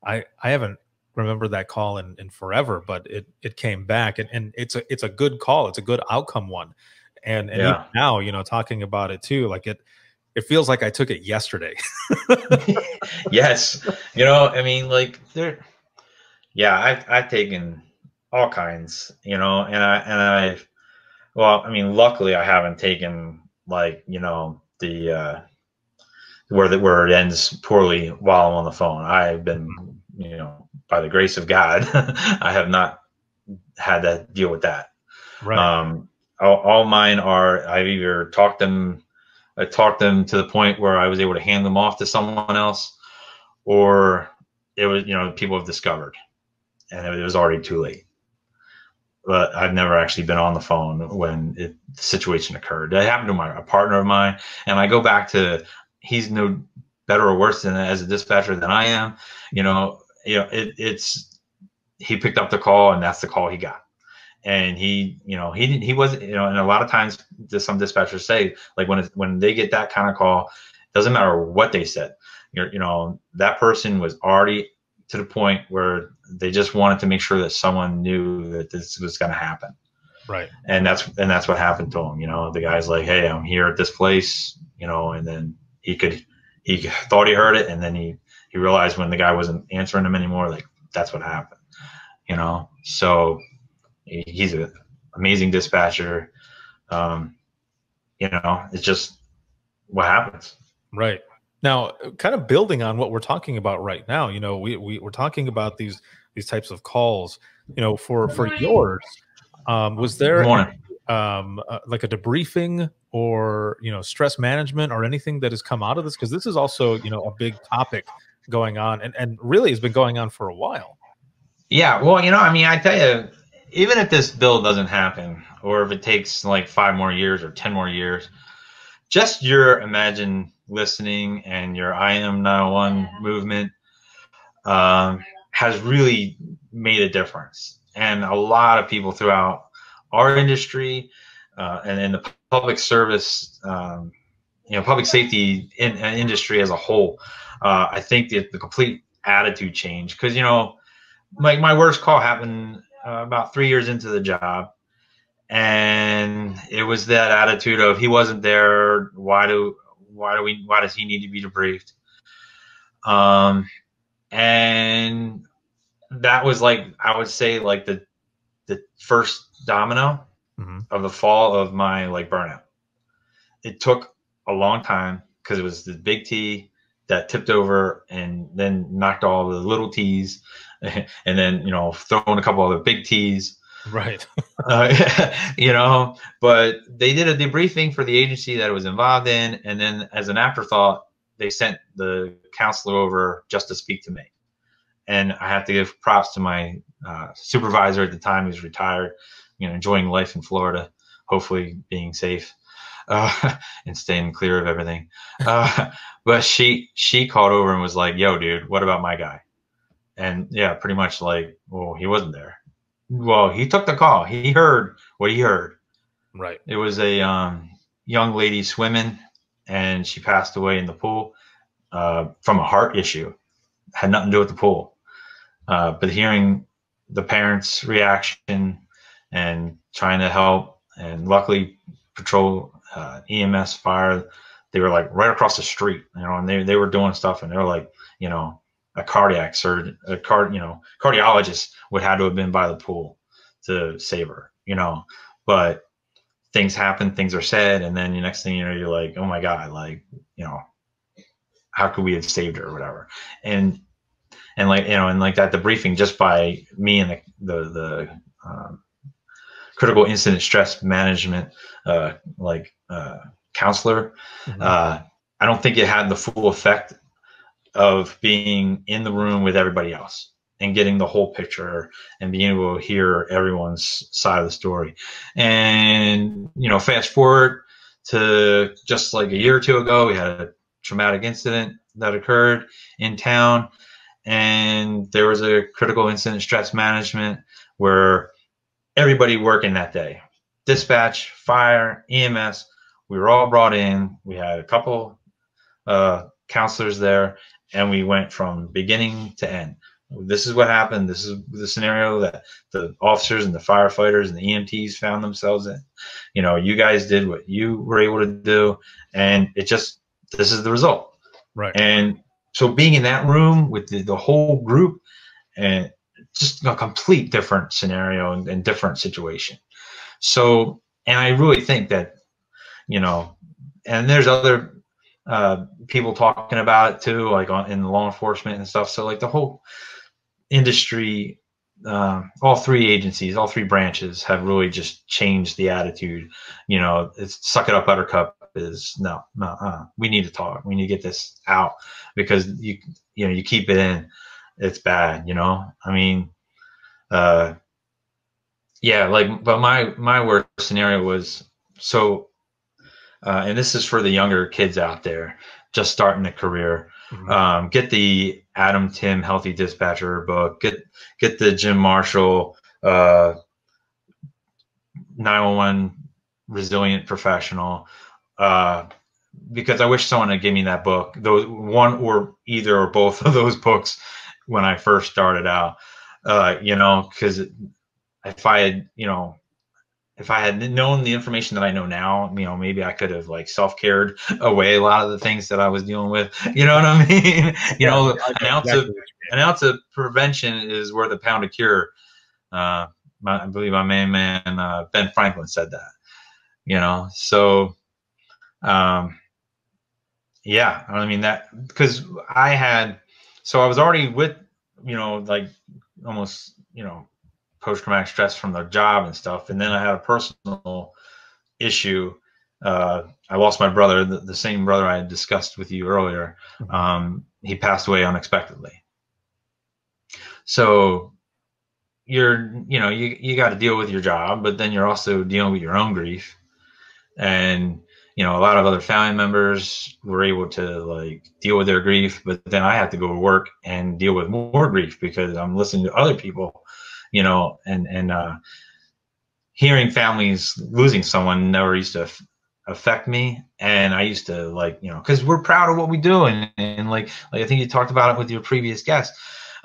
I haven't remembered that call in forever, but it came back, and it's a good call. It's a good outcome one. And yeah, even now, you know, talking about it too, like it feels like I took it yesterday. Yes. You know, I mean, like I've taken all kinds, you know, and well, I mean, luckily I haven't taken, like, you know, the where it ends poorly while I'm on the phone. I've been, you know, by the grace of God, I have not had to deal with that. Right. All mine are, I've either talked them to the point where I was able to hand them off to someone else, or it was, you know, people have discovered and it was already too late. But I've never actually been on the phone when the situation occurred. That happened to a partner of mine, and I go back to, he's no better or worse than as a dispatcher than I am. He picked up the call, and that's the call he got. And he wasn't, and a lot of times some dispatchers say, like, when they get that kind of call, it doesn't matter what they said. That person was already to the point where they just wanted to make sure that someone knew that this was going to happen. Right. And that's what happened to him. The guy's like, hey, I'm here at this place, and then he thought he heard it. And then he realized when the guy wasn't answering him anymore, like, that's what happened, so he's an amazing dispatcher. It's just what happens. Right. Now, kind of building on what we're talking about right now, we're talking about these types of calls, for yours, was there like a debriefing or, stress management or anything that has come out of this? Because this is also, a big topic going on and really has been going on for a while. Yeah. Well, I tell you, even if this bill doesn't happen, or if it takes like 5 more years or 10 more years, just imagine listening and your I Am 901 movement has really made a difference. And a lot of people throughout our industry and in the public service, public safety industry as a whole, I think the complete attitude change. Because, like my worst call happened about 3 years into the job. And it was that attitude of, he wasn't there. Why does he need to be debriefed? And that was, like, I would say, like the first domino of the fall of my, like, burnout. It took a long time because it was the big T that tipped over and then knocked all the little T's, and then, throwing a couple other big T's. Right. But they did a debriefing for the agency that it was involved in. And then as an afterthought, they sent the counselor over just to speak to me. And I have to give props to my supervisor at the time, who's retired, enjoying life in Florida, hopefully being safe and staying clear of everything. But she called over and was like, yo, dude, what about my guy? And yeah, pretty much like, well, he wasn't there. Well, he took the call. He heard what he heard. Right. It was a young lady swimming, and she passed away in the pool from a heart issue. Had nothing to do with the pool. But hearing the parents' reaction and trying to help, and luckily patrol, EMS, fire, they were like right across the street, and they were doing stuff, and they were like, a cardiac surgeon, cardiologist would have to have been by the pool to save her, but things happen, things are said. And then the next thing you're like, oh my God, like, how could we have saved her or whatever. And like, and like that debriefing just by me and the critical incident stress management, counselor, I don't think it had the full effect of being in the room with everybody else and getting the whole picture and being able to hear everyone's side of the story. And, fast forward to just like a year or two ago, we had a traumatic incident that occurred in town, and there was a critical incident stress management where everybody working that day, dispatch, fire, EMS, we were all brought in. We had a couple counselors there, and we went from beginning to end. This is what happened. This is the scenario that the officers and the firefighters and the EMTs found themselves in. You guys did what you were able to do, and this is the result. Right. And so being in that room with the whole group, and just a complete different scenario and different situation. So, and I really think that, and there's other people talking about it too, like in law enforcement and stuff. So like the whole industry, all three agencies, all three branches have really just changed the attitude. It's suck it up, buttercup is no, we need to talk. We need to get this out, because you keep it in, it's bad. But my worst scenario was, so and this is for the younger kids out there just starting a career. Get the Adam Tim Healthy Dispatcher book. Get the Jim Marshall 911 Resilient Professional. Because I wish someone had given me that book, those one or either or both of those books when I first started out. You know, because if I had, you know, if I had known the information that I know now, you know, maybe I could have like self-cared away a lot of the things that I was dealing with. You know what I mean? You know, an ounce of prevention is worth a pound of cure. I believe my main man, Ben Franklin, said that. You know, so yeah, I mean that, because I was already with, you know, like almost, you know, post-traumatic stress from the job and stuff. And then I had a personal issue. I lost my brother, the same brother I had discussed with you earlier. He passed away unexpectedly. So you got to deal with your job, but then you're also dealing with your own grief. And, you know, a lot of other family members were able to like deal with their grief, but then I had to go to work and deal with more grief because I'm listening to other people, you know, and hearing families losing someone never used to affect me. And I used to, like, you know, because we're proud of what we do. And like I think you talked about it with your previous guest.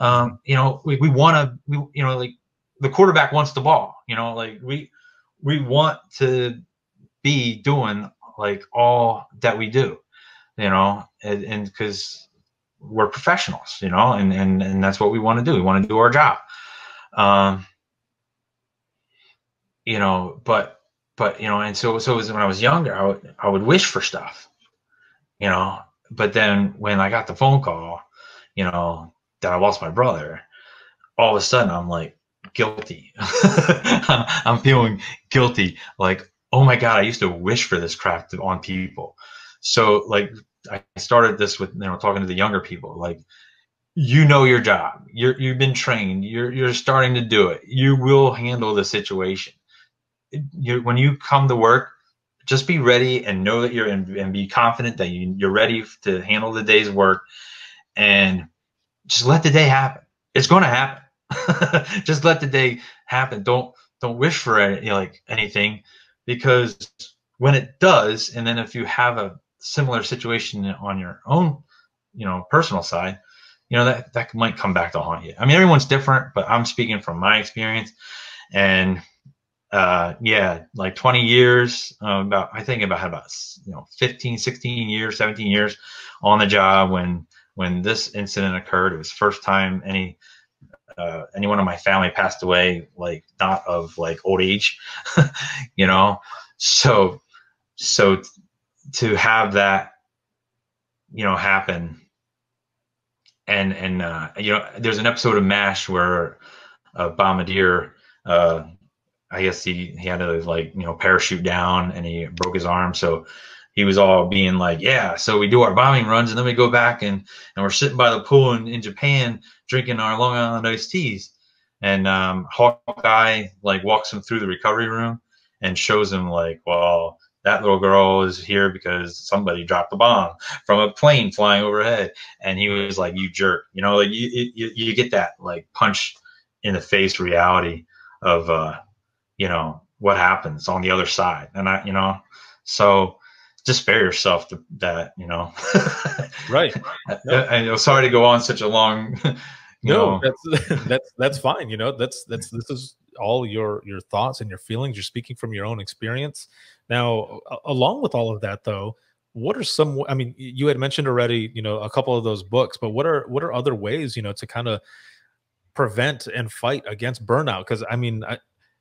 You know, we want to, you know, like the quarterback wants the ball, you know, like we want to be doing like all that we do, you know, and because we're professionals, you know, and that's what we want to do. We want to do our job. You know, but you know, and so it was when I was younger, I would wish for stuff, you know, but then when I got the phone call, you know, that I lost my brother, all of a sudden I'm like guilty. I'm feeling guilty. Like, oh my God, I used to wish for this crap on people. So like I started this with, you know, talking to the younger people, like, you know your job. You've been trained. You're starting to do it. You will handle the situation. When you come to work, just be ready and know that and be confident that you're ready to handle the day's work, and just let the day happen. It's going to happen. Just let the day happen. Don't wish for it, you know, like anything, because when it does, and then if you have a similar situation on your own, you know, personal side, you know, that might come back to haunt you. I mean, everyone's different, but I'm speaking from my experience. And yeah, like 20 years, I think about, you know, 15, 16 years, 17 years on the job when this incident occurred. It was the first time anyone in my family passed away, like not of like old age, you know, so to have that, you know, happen. And you know, there's an episode of MASH where Bombardier, I guess he had to, like, you know, parachute down and he broke his arm. So he was all being like, yeah, so we do our bombing runs and then we go back and we're sitting by the pool in Japan drinking our Long Island iced teas. And Hawkeye like walks him through the recovery room and shows him like, well, that little girl is here because somebody dropped a bomb from a plane flying overhead. And he was like, you jerk, you know, like you get that like punch in the face reality of, you know, what happens on the other side. And you know, so just spare yourself that, you know. Right. No. And I'm sorry to go on such a long, no, that's fine. You know, this is all your thoughts and your feelings. You're speaking from your own experience. Now, along with all of that, though, what are some? I mean, you had mentioned already, you know, a couple of those books, but what are other ways, you know, to kind of prevent and fight against burnout? Because I mean,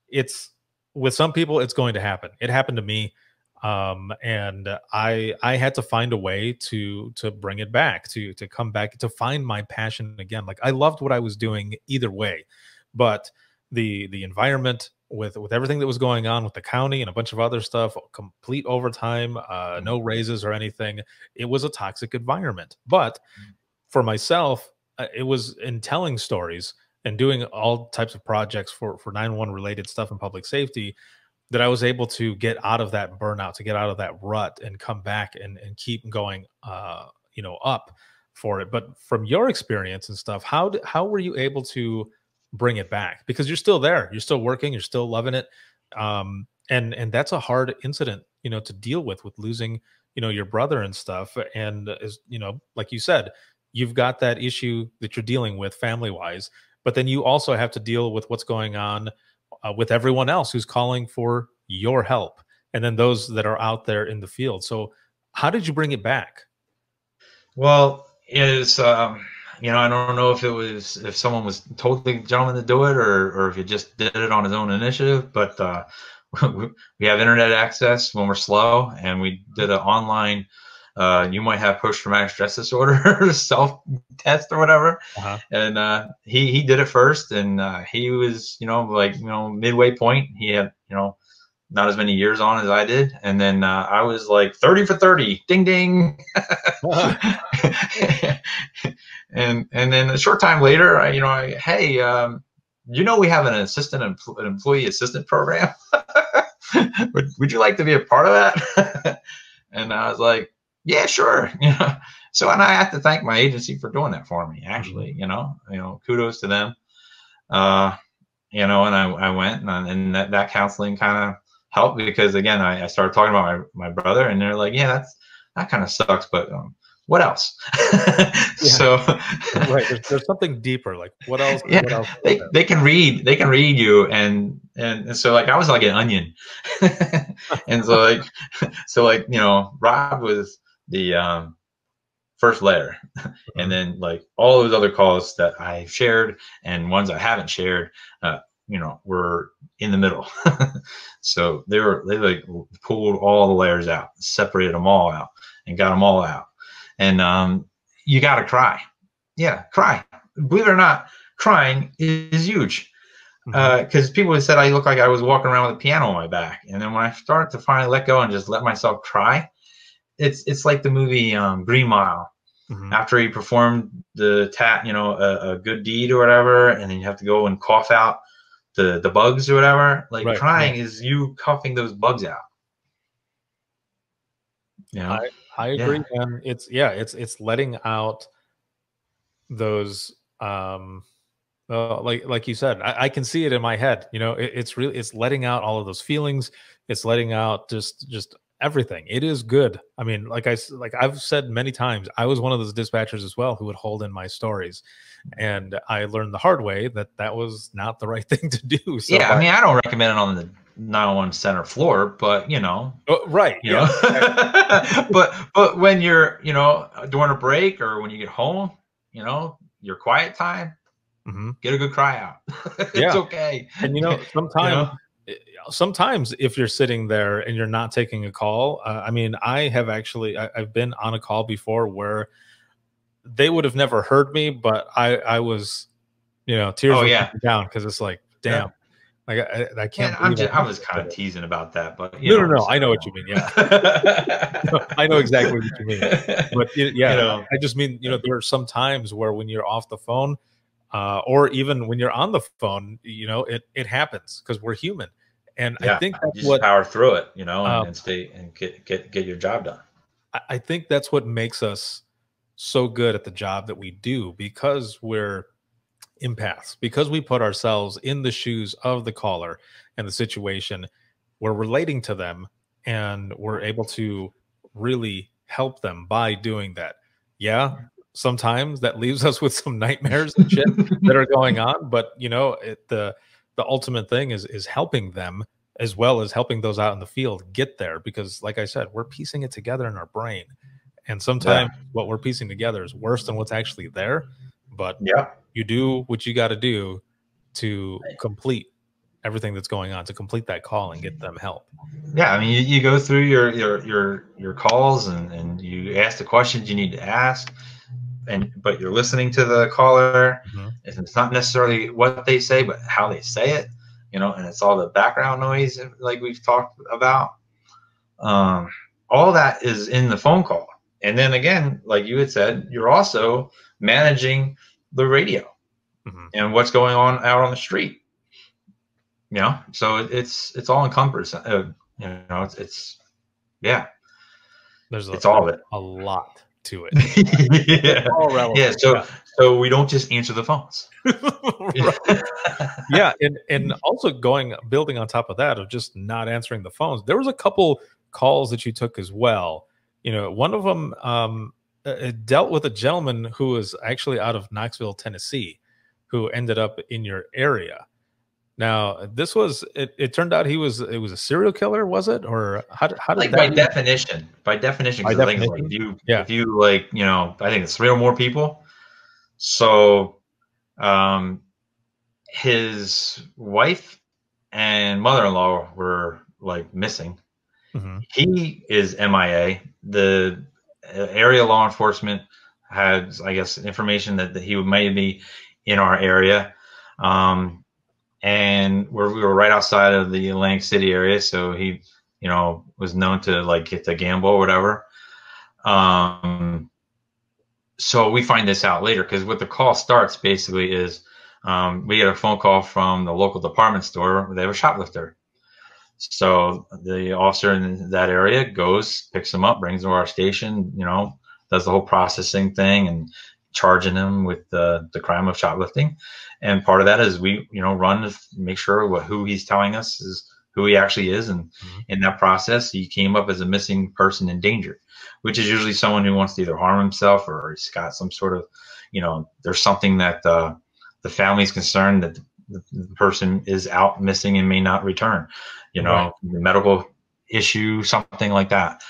it's with some people, it's going to happen. It happened to me. And I had to find a way to bring it back, to come back, to find my passion again. Like I loved what I was doing either way, but the environment with everything that was going on with the county and a bunch of other stuff, complete overtime, no raises or anything. It was a toxic environment. But for myself, it was in telling stories and doing all types of projects for 911 related stuff in public safety that I was able to get out of that burnout, to get out of that rut and come back and keep going, you know, up for it. But from your experience and stuff, how were you able to bring it back? Because you're still there, you're still working, you're still loving it. And that's a hard incident, to deal with losing, your brother and stuff. And as like you said, you've got that issue that you're dealing with family wise, but then you also have to deal with what's going on with everyone else who's calling for your help, and then those that are out there in the field. So how did you bring it back? Well, it's I don't know if someone was told the gentleman to do it, or if he just did it on his own initiative. But we have internet access when we're slow, and we did an online. You might have post-traumatic stress disorder self-test or whatever. And he did it first, and he was midway point. He had not as many years on as I did, and then I was like 30 for 30, ding ding. and then a short time later, hey, we have an employee assistant program. would you like to be a part of that? And I was like, yeah, sure. So, and I have to thank my agency for doing that for me, actually. Kudos to them. And I went, and that counseling kind of helped, because again, I started talking about my brother, and they're like, yeah, that kind of sucks, but what else? So right, there's something deeper. Like what else? Yeah, what else they can read you, and so like I was like an onion. And so Rob was the first layer, and then like all those other calls that I shared and ones I haven't shared, were in the middle. So they like pulled all the layers out, separated them all out, and got them all out. And you got to cry. Yeah, cry. Believe it or not, crying is huge. Because people have said I look like I was walking around with a piano on my back. And then when I started to finally let go and just let myself cry, it's like the movie Green Mile. After he performed the a good deed or whatever, and then you have to go and cough out the bugs or whatever. Like right, crying is you coughing those bugs out. I agree, man. It's letting out those like you said, I can see it in my head. It's letting out all of those feelings. It's letting out just everything. It is good. I mean, like I've said many times, I was one of those dispatchers as well who would hold in my stories, and I learned the hard way that was not the right thing to do. So yeah, I mean, I don't recommend it on the 911 center floor, but right, but when you're during a break or when you get home, your quiet time, get a good cry out. It's okay. And sometimes if you're sitting there and you're not taking a call, I mean, I've been on a call before where they would have never heard me, but I was, tears were down, because it's like, damn, like I can't. I was kind of teasing about that, but no, I know what you mean. Yeah, I know exactly what you mean. But I just mean, there are some times where when you're off the phone, or even when you're on the phone, it happens, because we're human. And I think that's you just power through it, and stay and get your job done. I think that's what makes us so good at the job that we do, because we're empaths, because we put ourselves in the shoes of the caller and the situation. We're relating to them, and we're able to really help them by doing that. Yeah, sometimes that leaves us with some nightmares and shit that are going on, but the ultimate thing is helping them, as well as helping those out in the field get there, because like I said, we're piecing it together in our brain, and sometimes what we're piecing together is worse than what's actually there. But you do what you got to do to complete everything that's going on, to complete that call and get them help. Yeah, I mean, you go through your calls, and you ask the questions you need to ask, but you're listening to the caller. It's not necessarily what they say, but how they say it, and it's all the background noise, like we've talked about. All that is in the phone call. And then again, like you had said, you're also managing the radio and what's going on out on the street. So it's all encompassing. It's all of it. A lot to it. Yeah. All relevant. So we don't just answer the phones. Yeah, and also building on top of that of just not answering the phones. There was a couple calls that you took as well. You know, one of them it dealt with a gentleman who was actually out of Knoxville, Tennessee, who ended up in your area. Now, this was it turned out it was a serial killer, was it? Or how did Like that by definition, because like if you like, you know, I think it's 3 or more people. So his wife and mother-in-law were like missing. Mhm. He is MIA. The area law enforcement had, I guess, information that he might be in our area. And we were right outside of the Atlantic City area. So he, you know, was known to like get to gamble or whatever. So we find this out later, because what the call starts basically is we get a phone call from the local department store where they have a shoplifter. So the officer in that area goes, picks him up, brings him to our station, you know, does the whole processing thing and charging him with the crime of shoplifting. And part of that is we, you know, run to make sure who he's telling us is who he actually is. And in that process, he came up as a missing person in danger, which is usually someone who wants to either harm himself or he's got some sort of, you know, there's something that the family's concerned that the person is out missing and may not return, you know, right. Medical issue, something like that.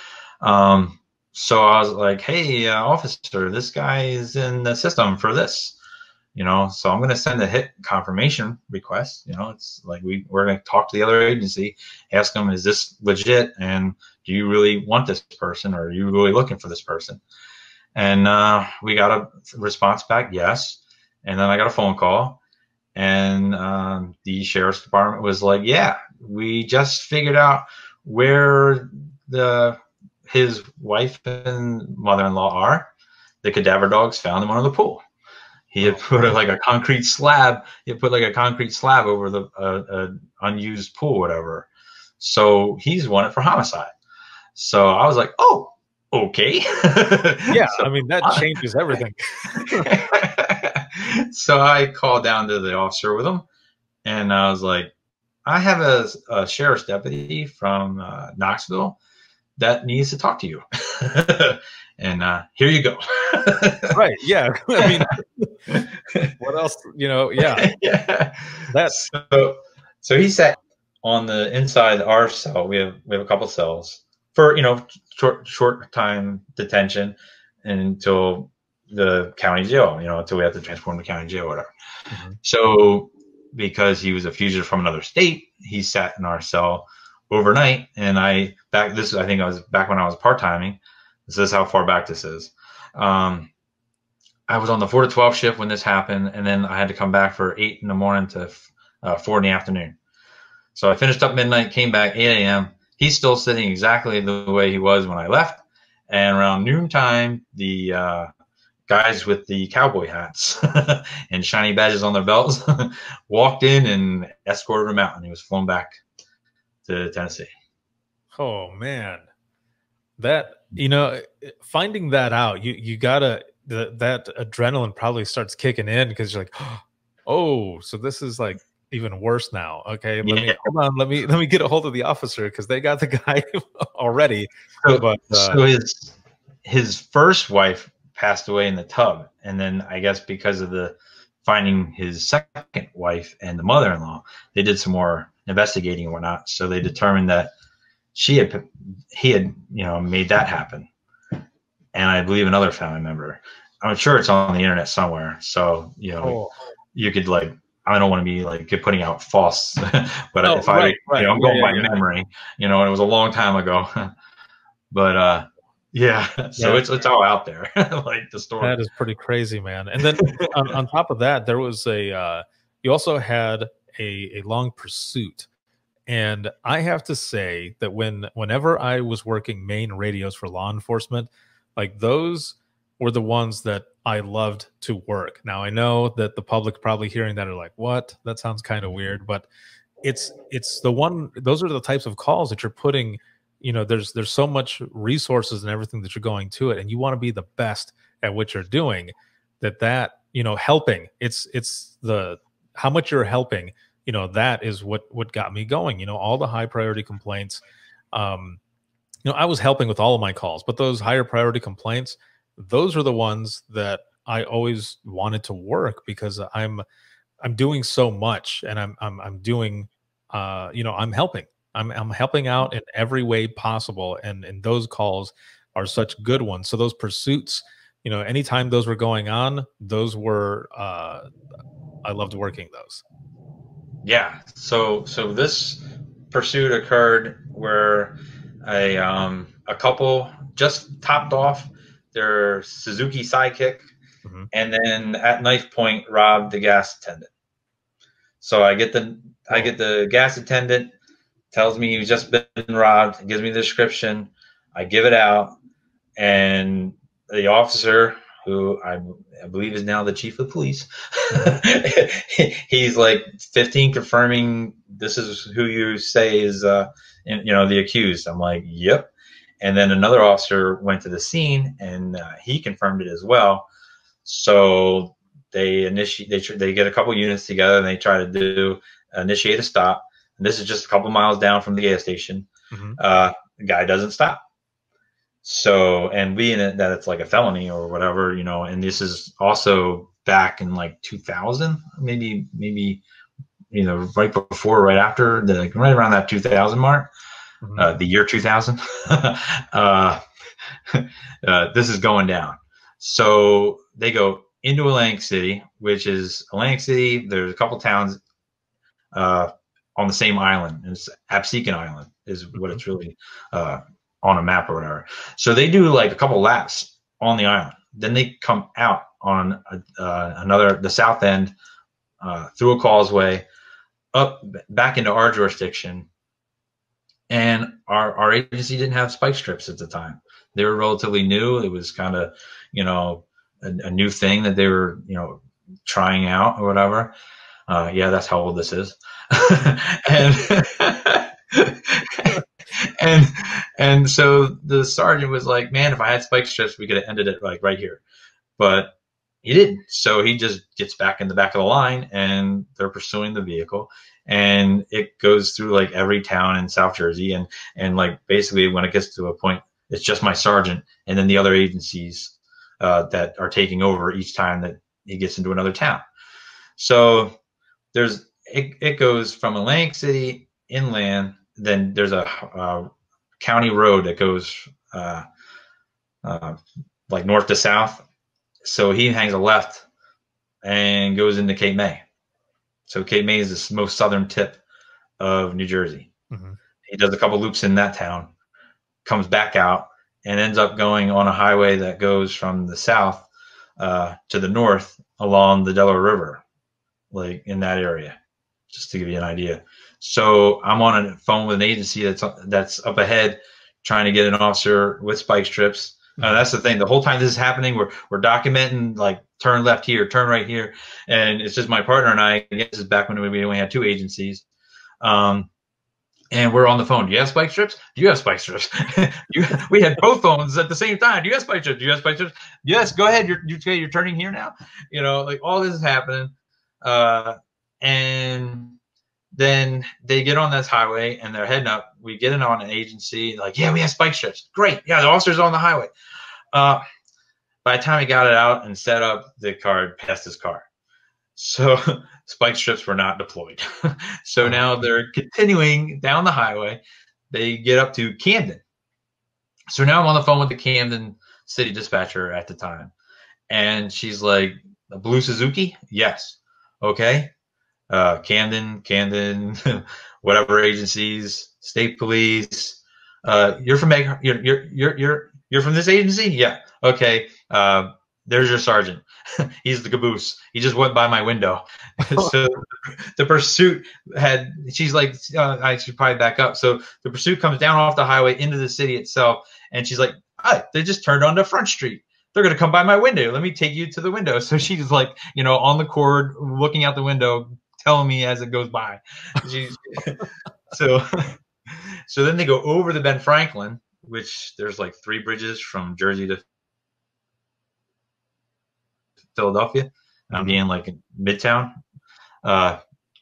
So I was like, hey, officer, this guy is in the system for this, you know, so I'm going to send a hit confirmation request. You know, it's like we're going to talk to the other agency, ask them, is this legit? And do you really want this person, or are you really looking for this person? And we got a response back, yes. And then I got a phone call, and the sheriff's department was like, yeah, we just figured out where his wife and mother-in-law are. The cadaver dogs found them under the pool. He had put like a concrete slab. He had put like a concrete slab over the unused pool, whatever. So he's wanted for homicide. So I was like, oh, okay. Yeah, so, I mean, that changes everything. So I called down to the officer with him, and I was like, I have a sheriff's deputy from Knoxville that needs to talk to you. And here you go. Right. Yeah. I mean, what else? You know, yeah. Yeah. That's so he sat on the inside our cell. We have a couple cells for, you know, short time detention until the county jail, you know, until we have to transform to county jail or whatever. Mm-hmm. So because he was a fugitive from another state, he sat in our cell overnight. And I think I was back when I was part-timing. This is how far back this is. I was on the 4 to 12 shift when this happened, and then I had to come back for 8 in the morning to 4 in the afternoon. So I finished up midnight, came back 8 a.m. He's still sitting exactly the way he was when I left. And around noontime, the guys with the cowboy hats and shiny badges on their belts walked in and escorted him out, and he was flown back to Tennessee. Oh, man. That, you know, finding that out, you gotta, that adrenaline probably starts kicking in, because you're like, oh, so this is like even worse now. Okay, let me get a hold of the officer, because they got the guy already. So his first wife passed away in the tub, and then I guess because of the finding his second wife and the mother-in-law, they did some more investigating and whatnot. So they determined that he had, you know, made that happen. And I believe another family member. I'm sure it's on the internet somewhere. So, you know, you could like, I don't want to be like putting out false, but I'm going by memory, you know, and it was a long time ago. But so it's all out there, like the story. That is pretty crazy, man. And then on top of that, there was you also had a long pursuit. And I have to say that whenever I was working main radios for law enforcement, like those were the ones that I loved to work. Now, I know that the public probably hearing that are like, what? That sounds kind of weird. But those are the types of calls that you're putting there's so much resources and everything that you're going to it, and you want to be the best at what you're doing, that helping, it's the how much you're helping, that is what got me going. All the high priority complaints, I was helping with all of my calls, but those higher priority complaints, those are the ones that I always wanted to work, because I'm doing so much, and I'm doing I'm helping. I'm helping out in every way possible, and those calls are such good ones. So those pursuits, anytime those were going on, those were I loved working those. Yeah. So this pursuit occurred where a couple just topped off their Suzuki Sidekick, and then at knife point robbed the gas attendant. So I get the gas attendant, tells me he's just been robbed, gives me the description. I give it out, and the officer, who I believe is now the chief of police, he's like 15 confirming this is who you say is the accused. I'm like, yep. And then another officer went to the scene, and he confirmed it as well. So they get a couple units together, and they try to initiate a stop. And this is just a couple miles down from the gas station. The guy doesn't stop. So, and being that it's like a felony or whatever, and this is also back in like 2000, maybe right before, right after, right around that 2000 mark, the year 2000. This is going down. So they go into Atlantic City, which is Atlantic City. There's a couple towns on the same island. It's Absecon Island is what it's really on a map or whatever. So they do like a couple laps on the island. Then they come out on the south end, through a causeway, up back into our jurisdiction. And our agency didn't have spike strips at the time. They were relatively new. It was kind of, a new thing that they were, trying out or whatever. Yeah, that's how old this is. and so the sergeant was like, man, if I had spike strips, we could have ended it like right here. But he didn't. So he just gets back in the back of the line, and they're pursuing the vehicle. And it goes through like every town in South Jersey. And like basically when it gets to a point, it's just my sergeant and then the other agencies that are taking over each time that he gets into another town. So it goes from Atlantic City inland. Then there's a county road that goes like north to south. So he hangs a left and goes into Cape May. So Cape May is the most southern tip of New Jersey. He does a couple loops in that town, comes back out, and ends up going on a highway that goes from the south to the north along the Delaware River, like in that area, just to give you an idea. So I'm on a phone with an agency that's up ahead, trying to get an officer with spike strips. That's the thing. The whole time this is happening, we're documenting like turn left here, turn right here, and it's just my partner and I. This is back when we only had two agencies, and we're on the phone. Do you have spike strips? Do you have spike strips? We had both phones at the same time. Do you have spike strips? Do you have spike strips? Yes. Go ahead. You're turning here now. Like all this is happening, and then they get on this highway and they're heading up. We get in on an agency, like, yeah, we have spike strips. Great. Yeah, the officer's on the highway. By the time he got it out and set up, the car had passed his car. So spike strips were not deployed. So now they're continuing down the highway. They get up to Camden. So now I'm on the phone with the Camden city dispatcher at the time. And she's like, a blue Suzuki? Yes. Okay. Camden, whatever agencies, state police. You're from you're from this agency? Yeah. Okay. There's your sergeant. He's the caboose. He just went by my window. So the pursuit she's like, I should probably back up. So the pursuit comes down off the highway into the city itself. And she's like, they just turned onto Front Street. They're going to come by my window. Let me take you to the window. So she's like, on the cord, looking out the window, telling me as it goes by. So then they go over the Ben Franklin, which there's like 3 bridges from Jersey to Philadelphia. I'm being like in Midtown.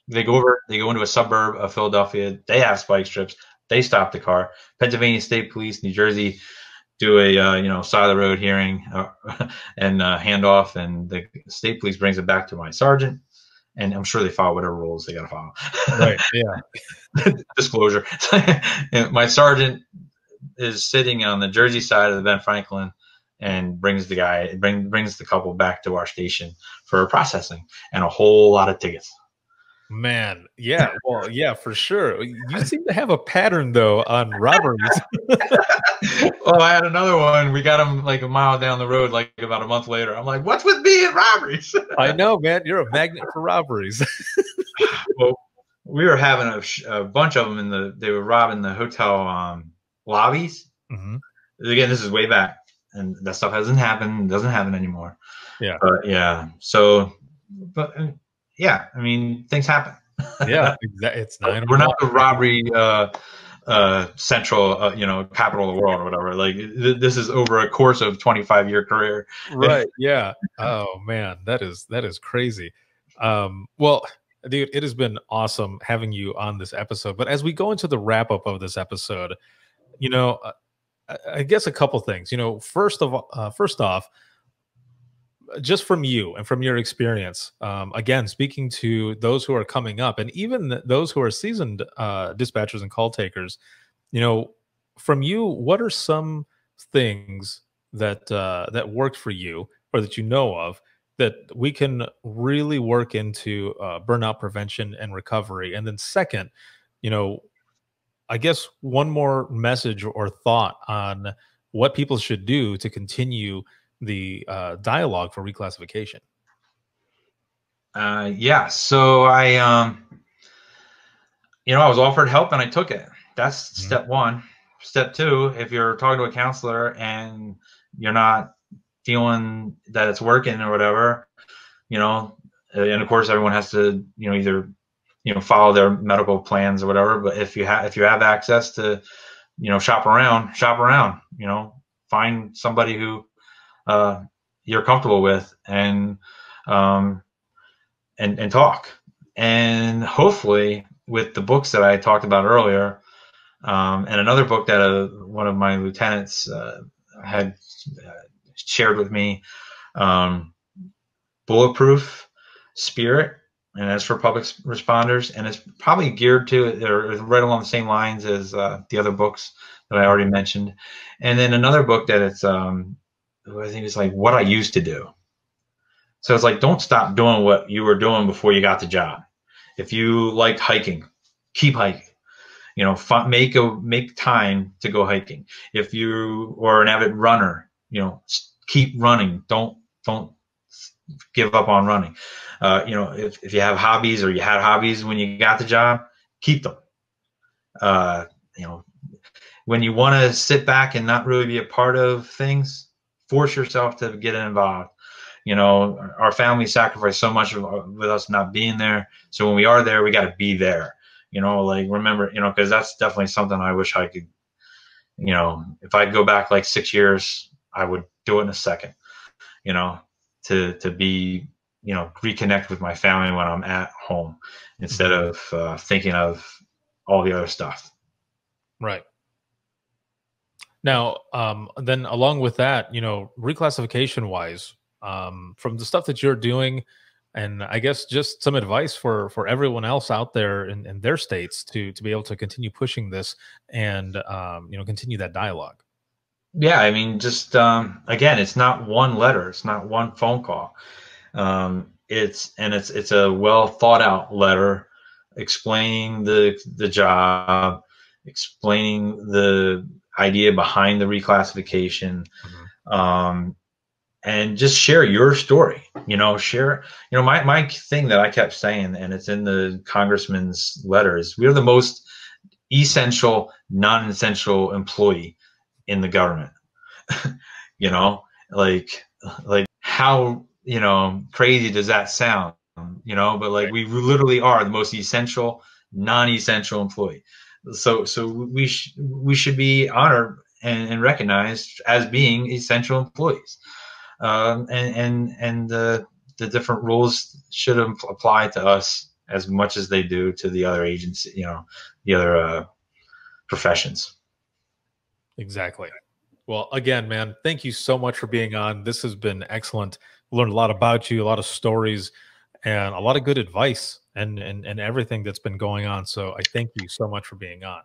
They go into a suburb of Philadelphia. They have spike strips. They stop the car. Pennsylvania State Police, New Jersey, do a side of the road hearing and handoff, and the state police brings it back to my sergeant, and I'm sure they follow whatever rules they got to follow. Right. Yeah. Disclosure. And my sergeant is sitting on the Jersey side of the Ben Franklin and brings the couple back to our station for processing and a whole lot of tickets. Man, yeah, well, yeah, for sure. You seem to have a pattern though on robberies. Well, I had another one. We got him like a mile down the road, like about a month later. I'm like, what's with me and robberies? I know, man. You're a magnet for robberies. Well, we were having a bunch of them they were robbing the hotel lobbies. Again, this is way back, and that stuff doesn't happen anymore. Yeah. But yeah. So, yeah, I mean, things happen. Yeah, it's 9. We're not the robbery central, capital of the world or whatever. Like this is over a course of 25-year career. Right. Yeah. Oh man, that is crazy. Well, dude, it has been awesome having you on this episode. But as we go into the wrap up of this episode, I guess a couple things. First off, just from you and from your experience, again, speaking to those who are coming up and even those who are seasoned dispatchers and call takers, from you, what are some things that worked for you or that you know of that we can really work into burnout prevention and recovery? And then second, I guess one more message or thought on what people should do to continue the dialogue for reclassification. Yeah. So I was offered help and I took it. That's step one. Step two, if you're talking to a counselor and you're not feeling that it's working or whatever, and of course everyone has to, either, follow their medical plans or whatever. But if you have access to, shop around, find somebody who you're comfortable with and talk. And hopefully with the books that I talked about earlier, and another book that one of my lieutenants had shared with me, Bulletproof Spirit, and that's for public responders, and it's probably geared to it, or right along the same lines as the other books that I already mentioned. And then another book that it's I think it's like What I Used to Do. So it's like, don't stop doing what you were doing before you got the job. If you liked hiking, keep hiking. Make time to go hiking. If you are an avid runner, keep running. Don't give up on running. If you have hobbies or you had hobbies when you got the job, keep them. When you want to sit back and not really be a part of things, force yourself to get involved. Our family sacrificed so much with us not being there. So when we are there, we got to be there. Remember, because that's definitely something I wish I could, if I could go back like 6 years, I would do it in a second, to be, reconnect with my family when I'm at home instead of thinking of all the other stuff. Right. Now, then along with that, reclassification wise, from the stuff that you're doing, and I guess just some advice for everyone else out there in their states to be able to continue pushing this and, continue that dialogue. Yeah. I mean, just, again, it's not one letter. It's not one phone call. It's a well thought out letter explaining the job, explaining the idea behind the reclassification, and just share your story. My thing that I kept saying, and it's in the congressman's letters, we are the most essential, non-essential employee in the government. Like how, crazy does that sound? But like we literally are the most essential, non-essential employee. So we should be honored and recognized as being essential employees. And the different rules should apply to us as much as they do to the other agency, the other professions. Exactly. Well, again, man, thank you so much for being on. This has been excellent. Learned a lot about you, a lot of stories, and a lot of good advice and everything that's been going on. So I thank you so much for being on.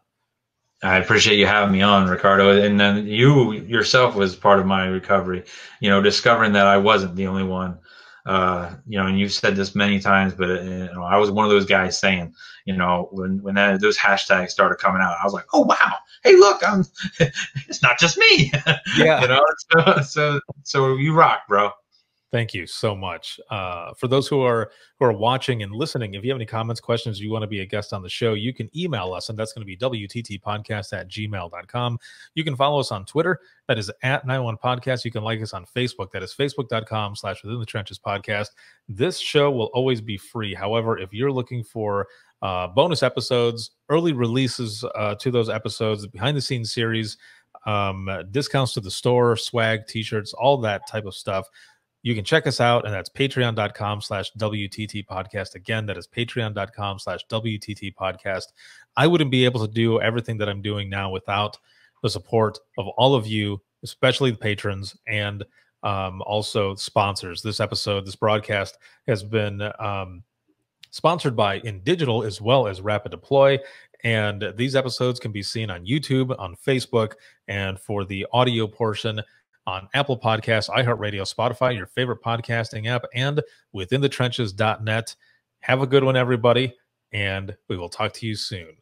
I appreciate you having me on, Ricardo. And then you yourself was part of my recovery, discovering that I wasn't the only one. And you've said this many times, but I was one of those guys saying, when those hashtags started coming out, I was like, oh wow, hey look, it's not just me. Yeah. So you rock, bro. Thank you so much. For those who are watching and listening, if you have any comments, questions, you want to be a guest on the show, you can email us, and that's going to be wttpodcast@gmail.com. You can follow us on Twitter. That is @91podcast. You can like us on Facebook. That is facebook.com/Within the Trenches podcast. This show will always be free. However, if you're looking for bonus episodes, early releases to those episodes, behind the scenes series, discounts to the store, swag, t-shirts, all that type of stuff, you can check us out, and that's patreon.com/WTT podcast. Again, that is patreon.com/WTT podcast. I wouldn't be able to do everything that I'm doing now without the support of all of you, especially the patrons and also sponsors. This broadcast has been sponsored by InDigital as well as Rapid Deploy. And these episodes can be seen on YouTube, on Facebook, and for the audio portion, on Apple Podcasts, iHeartRadio, Spotify, your favorite podcasting app, and withinthetrenches.net. Have a good one, everybody, and we will talk to you soon.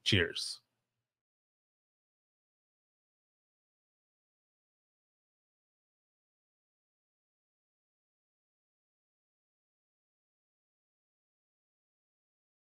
Cheers.